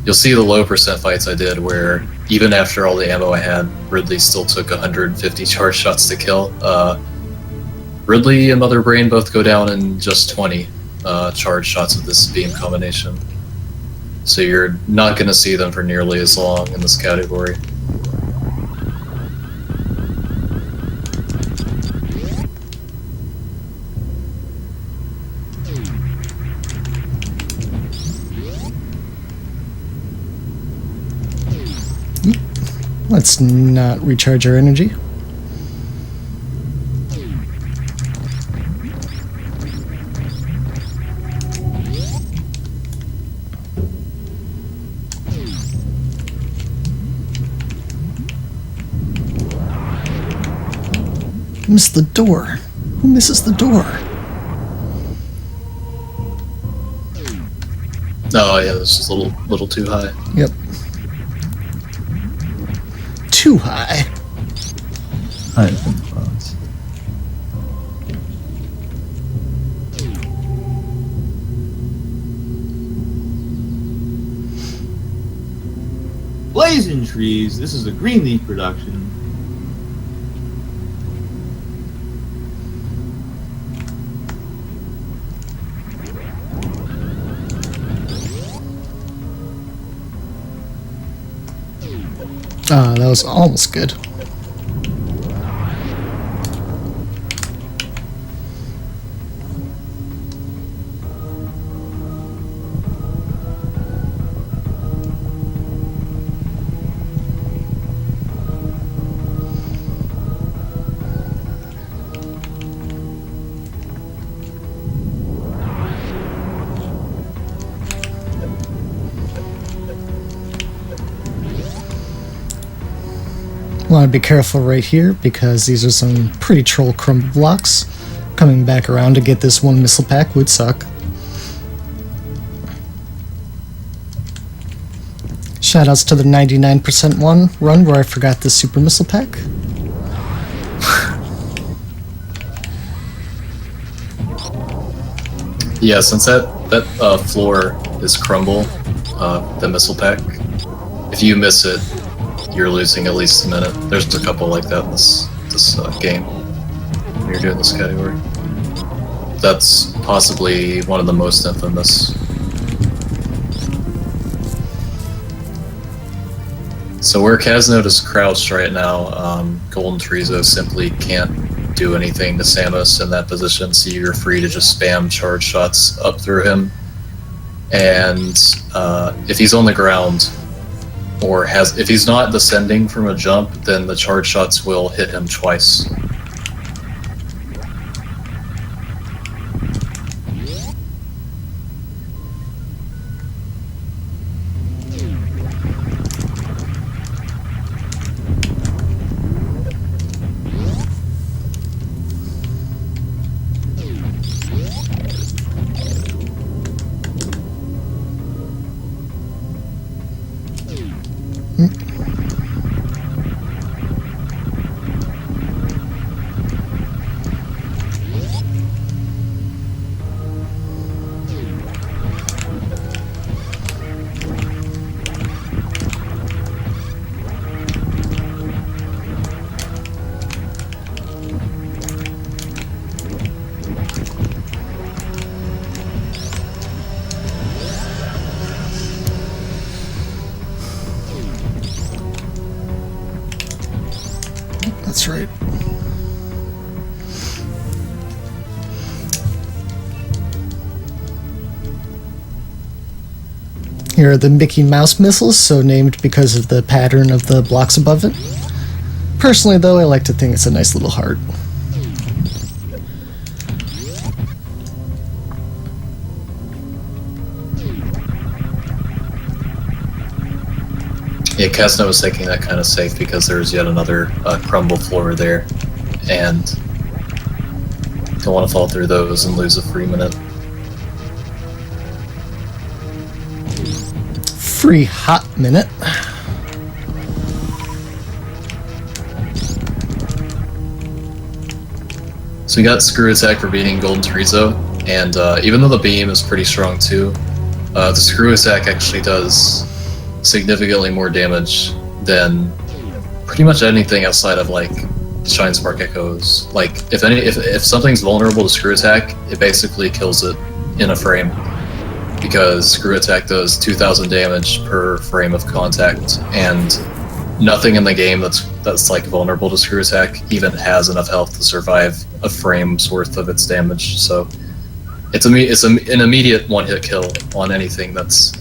Speaker 3: You'll see the low percent fights I did where even after all the ammo I had, Ridley still took 150 charge shots to kill. Ridley and Mother Brain both go down in just 20 charge shots with this beam combination. So you're not going to see them for nearly as long in this category.
Speaker 4: Let's not recharge our energy. Miss the door. Who misses the door?
Speaker 3: Oh yeah, this is a little too high.
Speaker 4: Yep. Too high.
Speaker 1: Higher than clouds.
Speaker 2: Blazing Trees. This is a Greenleaf production.
Speaker 4: Ah, that was almost good. Want to be careful right here because these are some pretty troll crumble blocks. Coming back around to get this one missile pack would suck. Shoutouts to the 99% one run where I forgot the super missile pack.
Speaker 3: Yeah, since that floor is crumble, the missile pack, if you miss it, you're losing at least a minute. There's a couple like that in this this game when you're doing this category. That's possibly one of the most infamous. So where Caznode is crouched right now, Golden Treezo simply can't do anything to Samus in that position, so you're free to just spam charge shots up through him. And if he's on the ground, or if he's not descending from a jump, then the charge shots will hit him twice.
Speaker 4: That's right. Here are the Mickey Mouse missiles, so named because of the pattern of the blocks above it. Personally, though, I like to think it's a nice little heart.
Speaker 3: Yeah, Caznode was taking that kind of safe because there's yet another crumble floor there, and don't want to fall through those and lose a free minute.
Speaker 4: Free hot minute.
Speaker 3: So we got Screw Attack for beating Golden Treezo, and even though the beam is pretty strong too, the Screw Attack actually does significantly more damage than pretty much anything outside of like Shine Spark Echoes. Like if something's vulnerable to Screw Attack, it basically kills it in a frame, because Screw Attack does 2,000 damage per frame of contact, and nothing in the game that's like vulnerable to Screw Attack even has enough health to survive a frame's worth of its damage. So it's an immediate one-hit kill on anything that's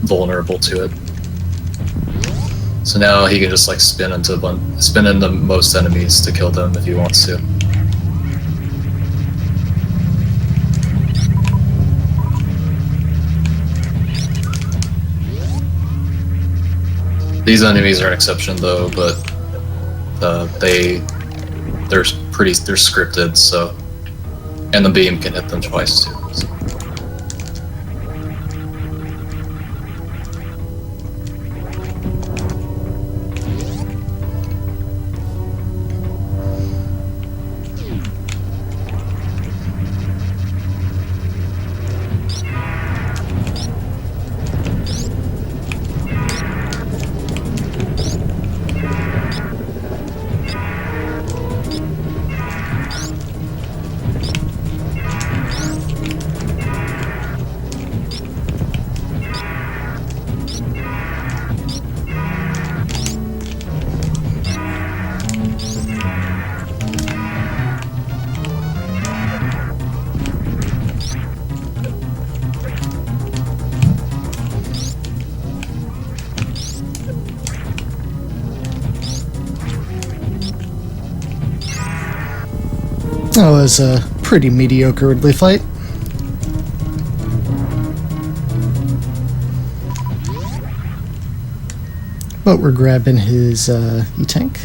Speaker 3: vulnerable to it. So now he can just like spin into most enemies to kill them if he wants to. These enemies are an exception though, but they're scripted, so, and the beam can hit them twice too. So.
Speaker 4: That was a pretty mediocre Ridley fight. But we're grabbing his E-Tank.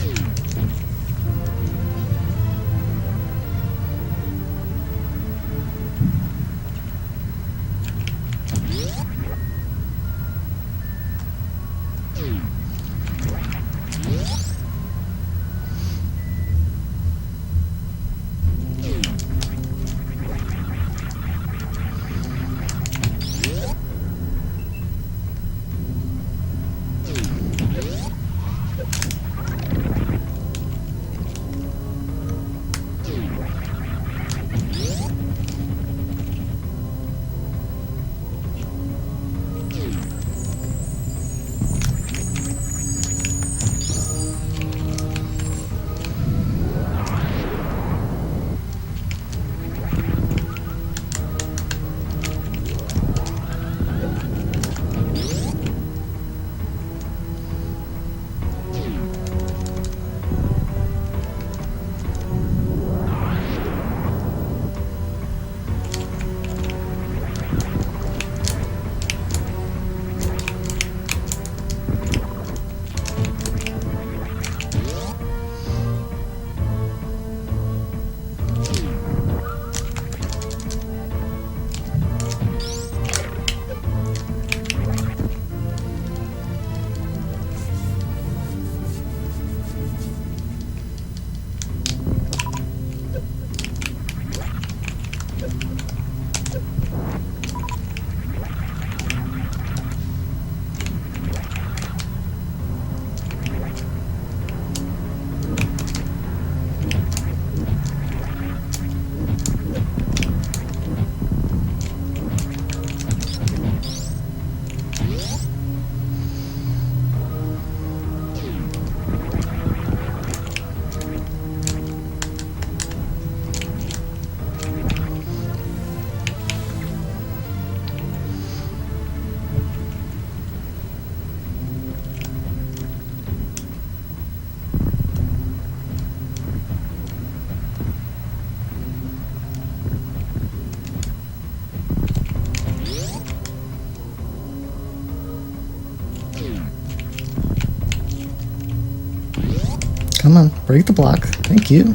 Speaker 4: Come on, break the block. Thank you.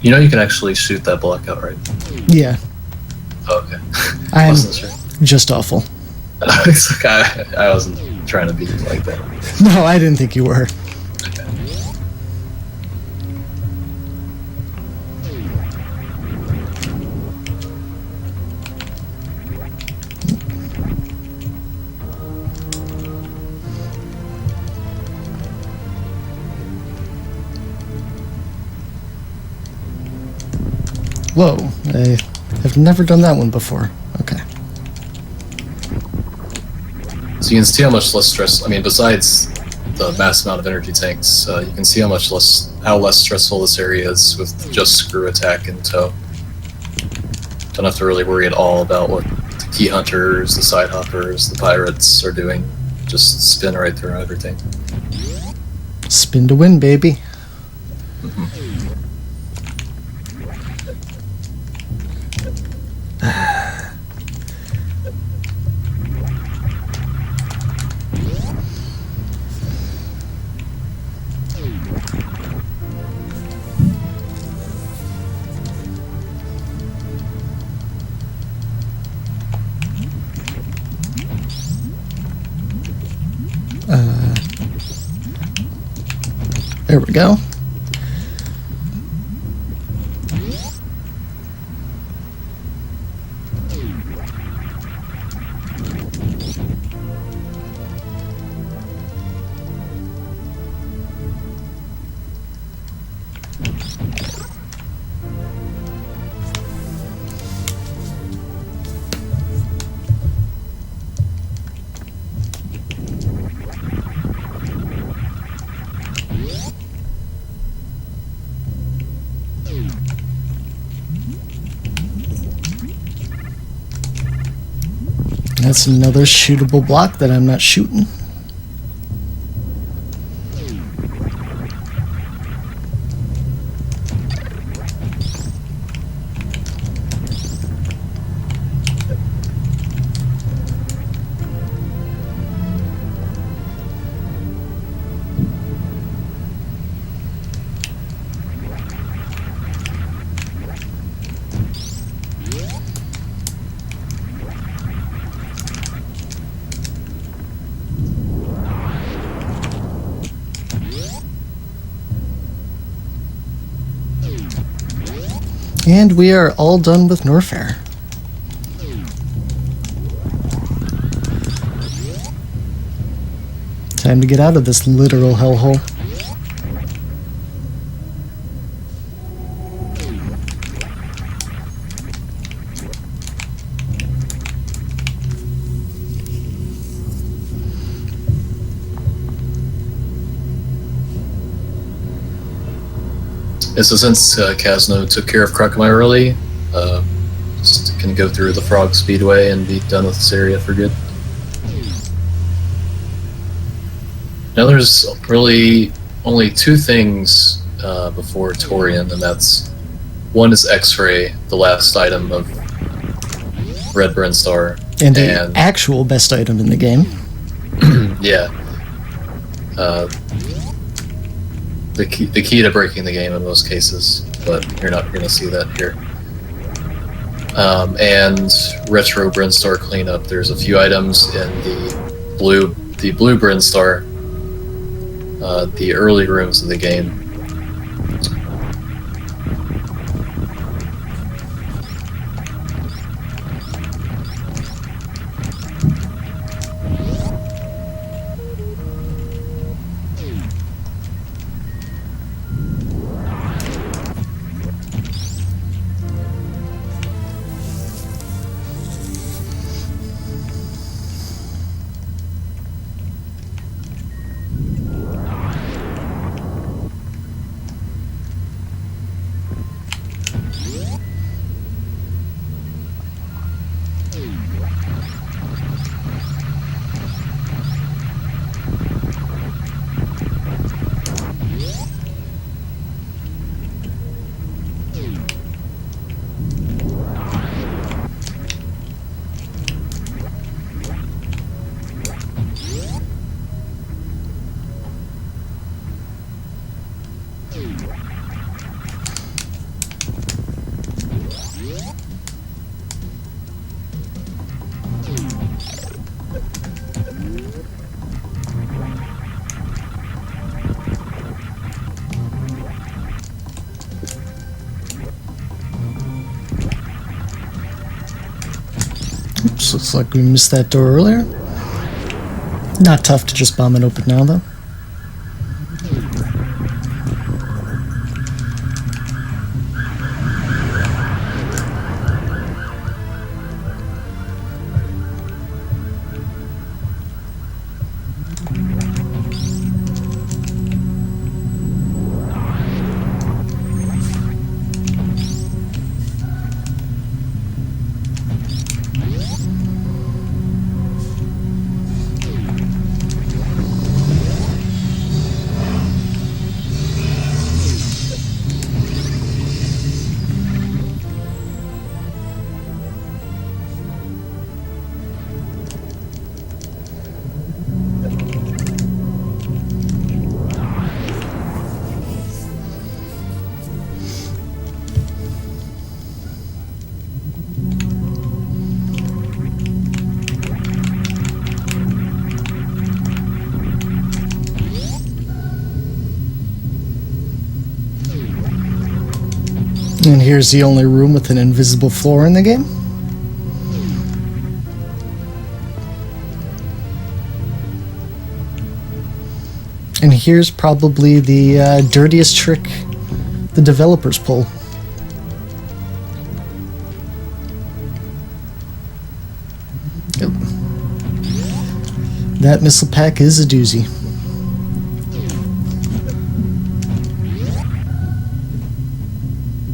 Speaker 3: You know you can actually shoot that block out, right?
Speaker 4: Yeah,
Speaker 3: Oh, okay.
Speaker 4: I'm
Speaker 3: Wasn't sure.
Speaker 4: just awful.
Speaker 3: It's like I wasn't trying to be like that.
Speaker 4: No, I didn't think you were.
Speaker 3: Okay.
Speaker 4: Whoa, I have never done that one before. Okay.
Speaker 3: So you can see how much less stress. I mean, besides the mass amount of energy tanks, you can see how less stressful this area is with just screw attack and tow. Don't have to really worry at all about what the key hunters, the side hoppers, the pirates are doing. Just spin right through everything.
Speaker 4: Spin to win, baby. There we go. That's another shootable block that I'm not shooting. And we are all done with Norfair. Time to get out of this literal hellhole.
Speaker 3: Yeah, so since Caznode took care of Crocomire early, just can go through the Frog Speedway and be done with this area for good. Now there's really only two things before Torian, and that's one is X-Ray, the last item of Red Brinstar.
Speaker 4: And the actual best item in the game.
Speaker 3: Yeah. The key to breaking the game in most cases, but you're not going to see that here. And Retro Brinstar cleanup. There's a few items in the blue Brinstar, the early rooms of the game.
Speaker 4: Oops, looks like we missed that door earlier. Not tough to just bomb it open now, though. And here's the only room with an invisible floor in the game. And here's probably the dirtiest trick the developers pull. Yep. That missile pack is a doozy.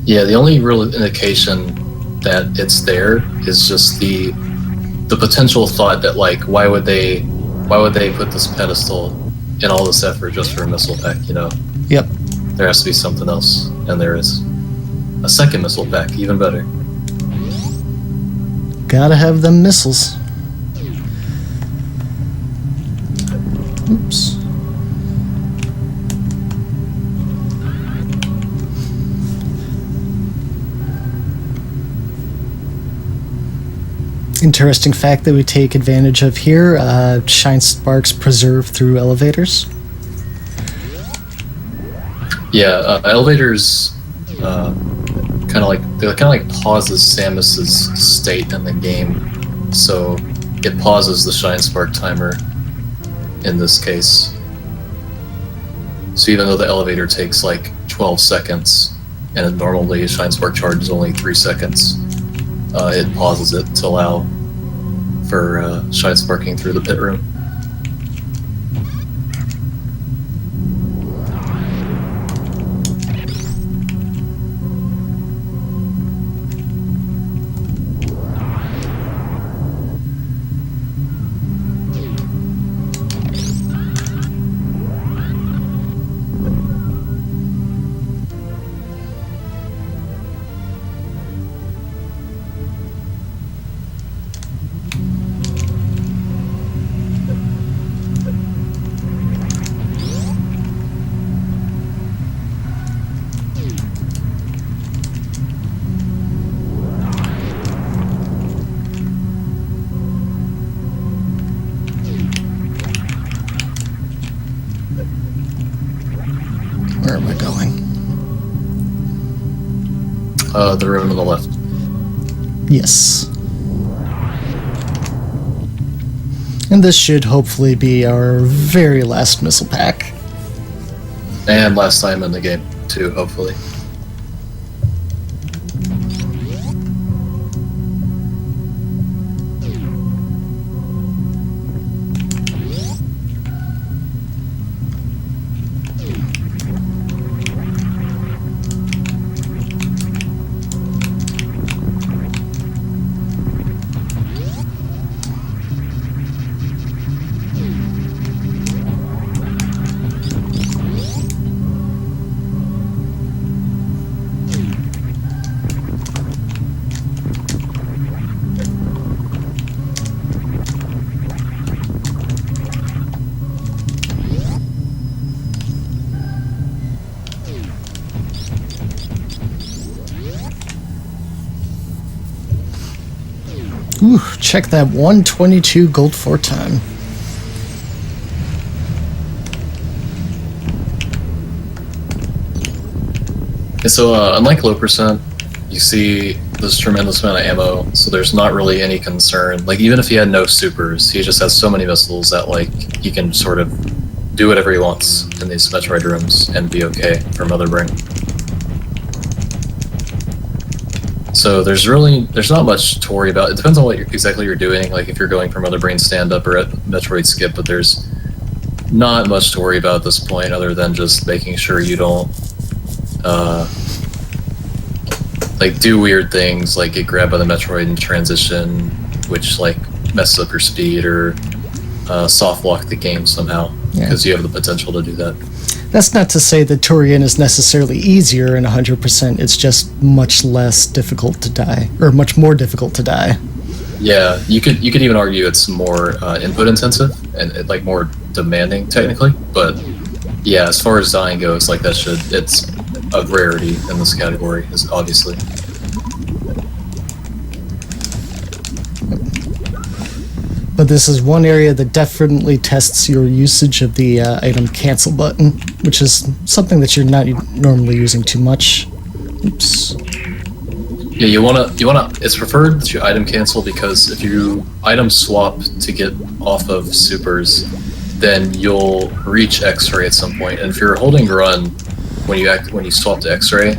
Speaker 3: Yeah, the only real indication that it's there is just the potential thought that, like, why would they put this pedestal and all this effort just for a missile pack, you know?
Speaker 4: Yep.
Speaker 3: There has to be something else, and there is. A second missile pack, even better.
Speaker 4: Gotta have them missiles. Oops. Interesting fact that we take advantage of here, shine sparks preserve through elevators.
Speaker 3: Yeah, elevators kind of like pauses Samus's state in the game, so it pauses the shine spark timer in this case. So even though the elevator takes like 12 seconds, and normally a shine spark charge is only 3 seconds, it pauses it to allow for shine sparking through the pit room.
Speaker 4: Where am I going?
Speaker 3: The room on the left.
Speaker 4: Yes. And this should hopefully be our very last missile pack.
Speaker 3: And last time in the game, too, hopefully.
Speaker 4: Ooh, check that 122 gold for time.
Speaker 3: And so, unlike low percent, You see this tremendous amount of ammo, so there's not really any concern. Like, even if he had no supers, he just has so many missiles that, like, he can sort of do whatever he wants in these Metroid rooms and be okay for Mother Brain. So there's not much to worry about. It depends on what exactly you're doing, like if you're going for Mother Brain stand-up or at Metroid skip, but there's not much to worry about at this point other than just making sure you don't like do weird things like get grabbed by the Metroid in transition, which like messes up your speed, or soft lock the game somehow, because you have the potential to do that.
Speaker 4: That's not to say that Torian is necessarily easier in 100%, it's just much less difficult to die, or much more difficult to die.
Speaker 3: Yeah, you could even argue it's more input intensive and like more demanding technically, but yeah, as far as dying goes, like it's a rarity in this category, is obviously.
Speaker 4: But this is one area that definitely tests your usage of the item cancel button, which is something that you're not normally using too much. Oops.
Speaker 3: Yeah, you wanna. It's preferred that you item cancel, because if you item swap to get off of supers, then you'll reach X-ray at some point. And if you're holding run when you swap to X-ray,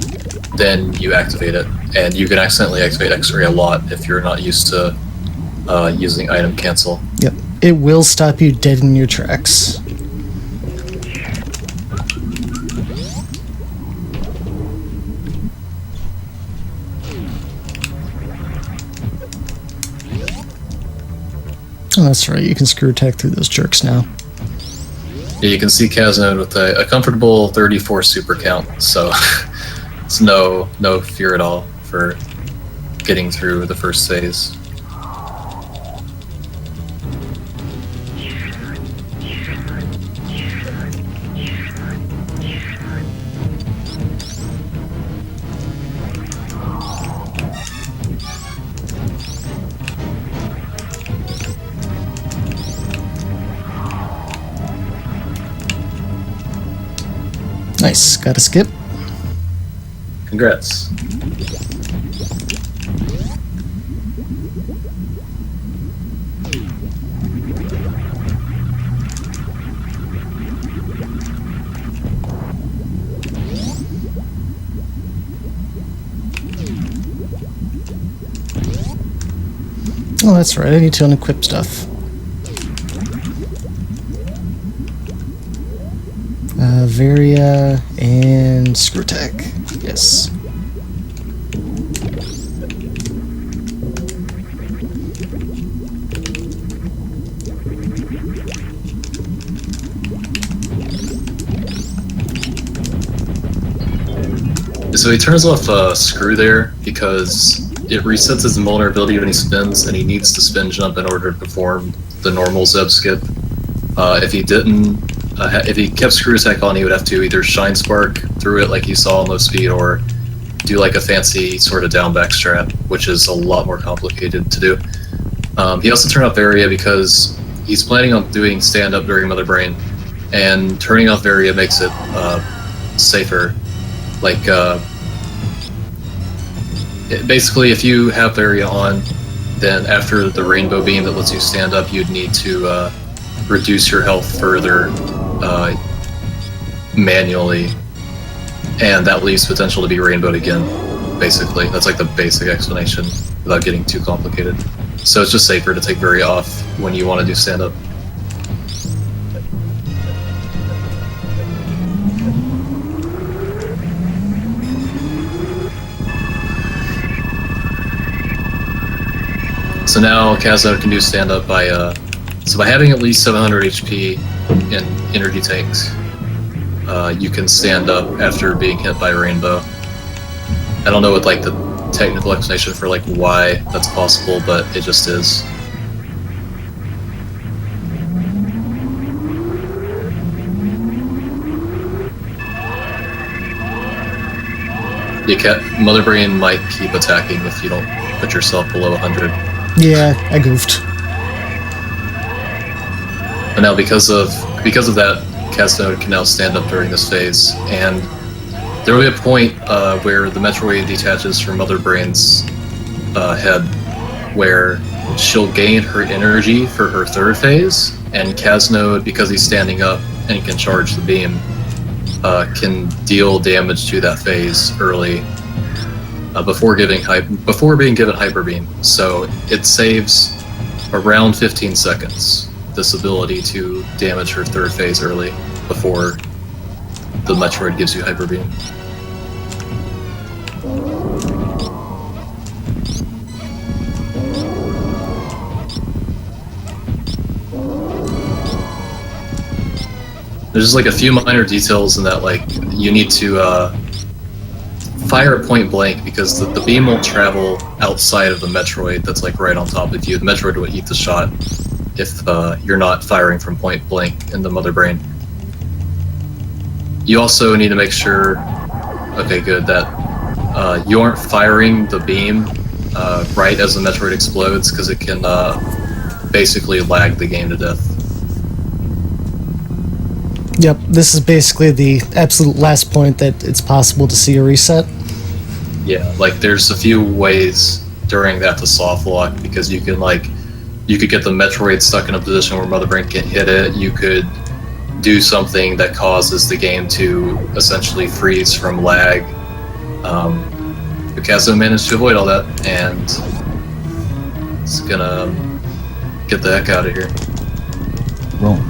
Speaker 3: then you activate it, and you can accidentally activate X-ray a lot if you're not used to using item cancel.
Speaker 4: Yep, it will stop you dead in your tracks. Oh, that's right, you can screw attack through those jerks now.
Speaker 3: Yeah, you can see Caznode with a comfortable 34 super count, so it's no fear at all for getting through the first phase.
Speaker 4: Nice, gotta skip.
Speaker 3: Congrats.
Speaker 4: Oh, that's right, I need to unequip stuff. Varia and screw attack. Yes.
Speaker 3: So he turns off screw there because it resets his invulnerability when he spins, and he needs to spin jump in order to perform the normal Zeb skip. If he didn't, if he kept screw attack on, he would have to either shine spark through it like you saw on low speed, or do like a fancy sort of down back strat, which is a lot more complicated to do. He also turned off Varia because he's planning on doing stand up during Mother Brain, and turning off Varia makes it safer. Like basically, if you have Varia on, then after the rainbow beam that lets you stand up, you'd need to reduce your health further manually, and that leaves potential to be rainbowed again. Basically, that's like the basic explanation without getting too complicated. So it's just safer to take Varia off when you want to do stand up. So now Caznode can do stand up by having at least 700 HP in energy tanks. You can stand up after being hit by Rainbow. I don't know what like the technical explanation for like why that's possible, but it just is. Mother Brain might keep attacking if you don't put yourself below 100.
Speaker 4: Yeah, I goofed.
Speaker 3: But now because of that, Caznode can now stand up during this phase, and There will be a point where the Metroid detaches from Mother Brain's head, where she'll gain her energy for her third phase, and Caznode, because he's standing up and can charge the beam, can deal damage to that phase early before being given Hyper Beam. So it saves around 15 seconds, this ability to damage her third phase early before the Metroid gives you Hyper Beam. There's just like a few minor details in that, like you need to fire at point blank because the beam won't travel outside of the Metroid that's like right on top of you. The Metroid will eat the shot if you're not firing from point blank in the Mother Brain. You also need to make sure, okay, good, that you aren't firing the beam right as the Metroid explodes, because it can basically lag the game to death.
Speaker 4: Yep, this is basically the absolute last point that it's possible to see a reset.
Speaker 3: Yeah, like there's a few ways during that to soft lock, because you could get the Metroid stuck in a position where Mother Brain can't hit it. You could do something that causes the game to essentially freeze from lag. But Caznode managed to avoid all that, and it's gonna get the heck out of here.
Speaker 2: Rollin.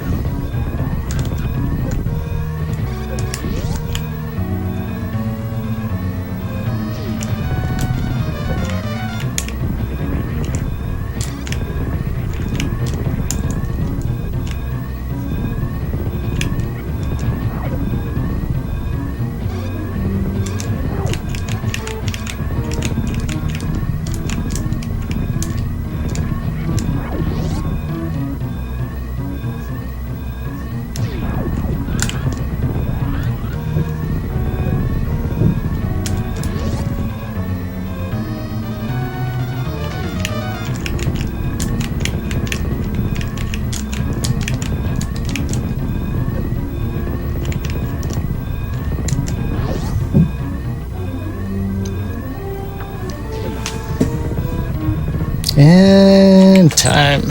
Speaker 4: And time.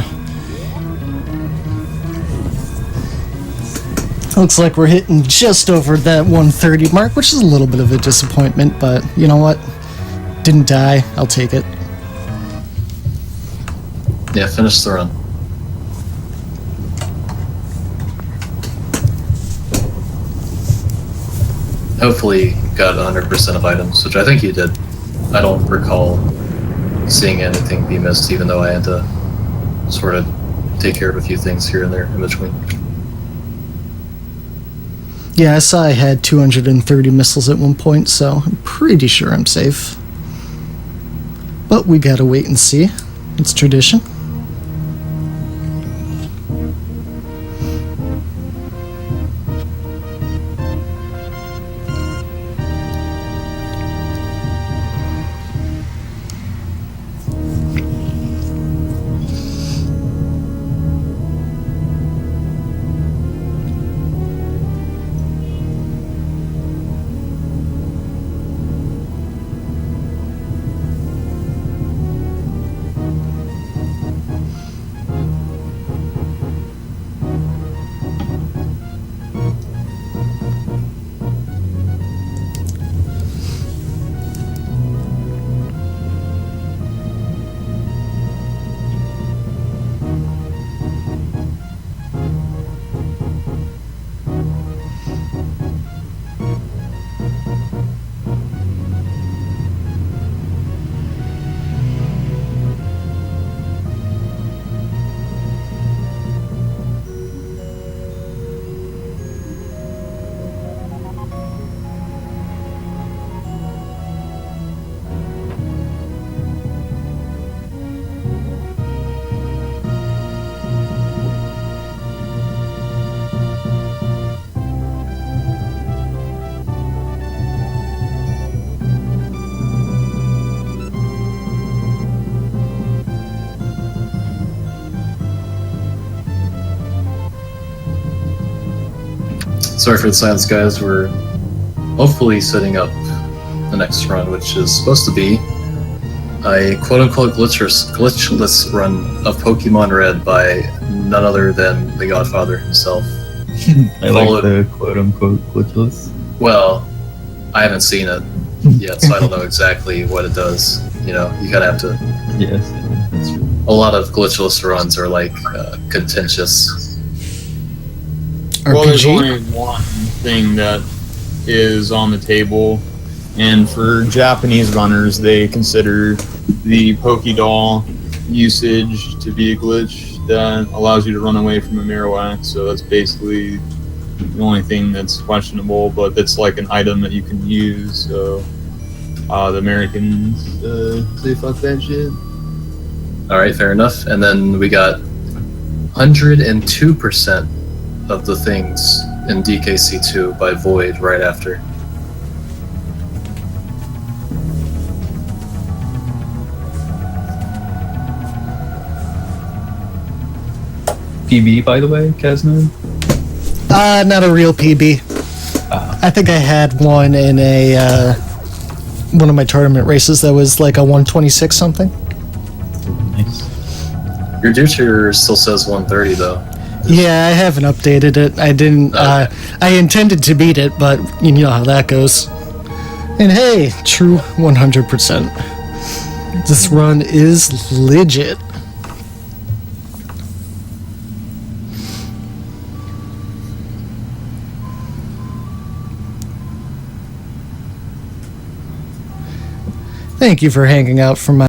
Speaker 4: Looks like we're hitting just over that 130 mark, which is a little bit of a disappointment, but you know what? Didn't die. I'll take it.
Speaker 3: Yeah, finish the run. Hopefully got 100% of items, which I think you did. I don't recall seeing anything be missed, even though I had to sort of take care of a few things here and there in between.
Speaker 4: Yeah, I saw I had 230 missiles at one point, so I'm pretty sure I'm safe. But we gotta wait and see. It's tradition.
Speaker 3: Sorry for the silence, guys. We're hopefully setting up the next run, which is supposed to be a quote-unquote glitchless run of Pokemon Red by none other than the Godfather himself.
Speaker 1: I like the quote-unquote glitchless.
Speaker 3: Well, I haven't seen it yet, so I don't know exactly what it does. You know, you kind of have to...
Speaker 1: Yes, that's true.
Speaker 3: A lot of glitchless runs are like contentious.
Speaker 2: Well, there's
Speaker 4: RPG?
Speaker 2: only one thing that is on the table, and for Japanese runners, they consider the Pokédoll usage to be a glitch that allows you to run away from a Marowak. So that's basically the only thing that's questionable, but that's like an item that you can use. So the Americans say fuck that shit.
Speaker 3: Alright, fair enough. And then we got 102% of the things in DKC2 by Void right after.
Speaker 1: PB, by the way, Caznode?
Speaker 4: Not a real PB. I think I had one in a one of my tournament races that was like a 126 something.
Speaker 1: Nice.
Speaker 3: Your Deuter still says 130 though.
Speaker 4: Yeah, I haven't updated it. I didn't.
Speaker 3: Okay.
Speaker 4: I intended to beat it, but you know how that goes. And hey, true 100%. This run is legit. Thank you for hanging out for my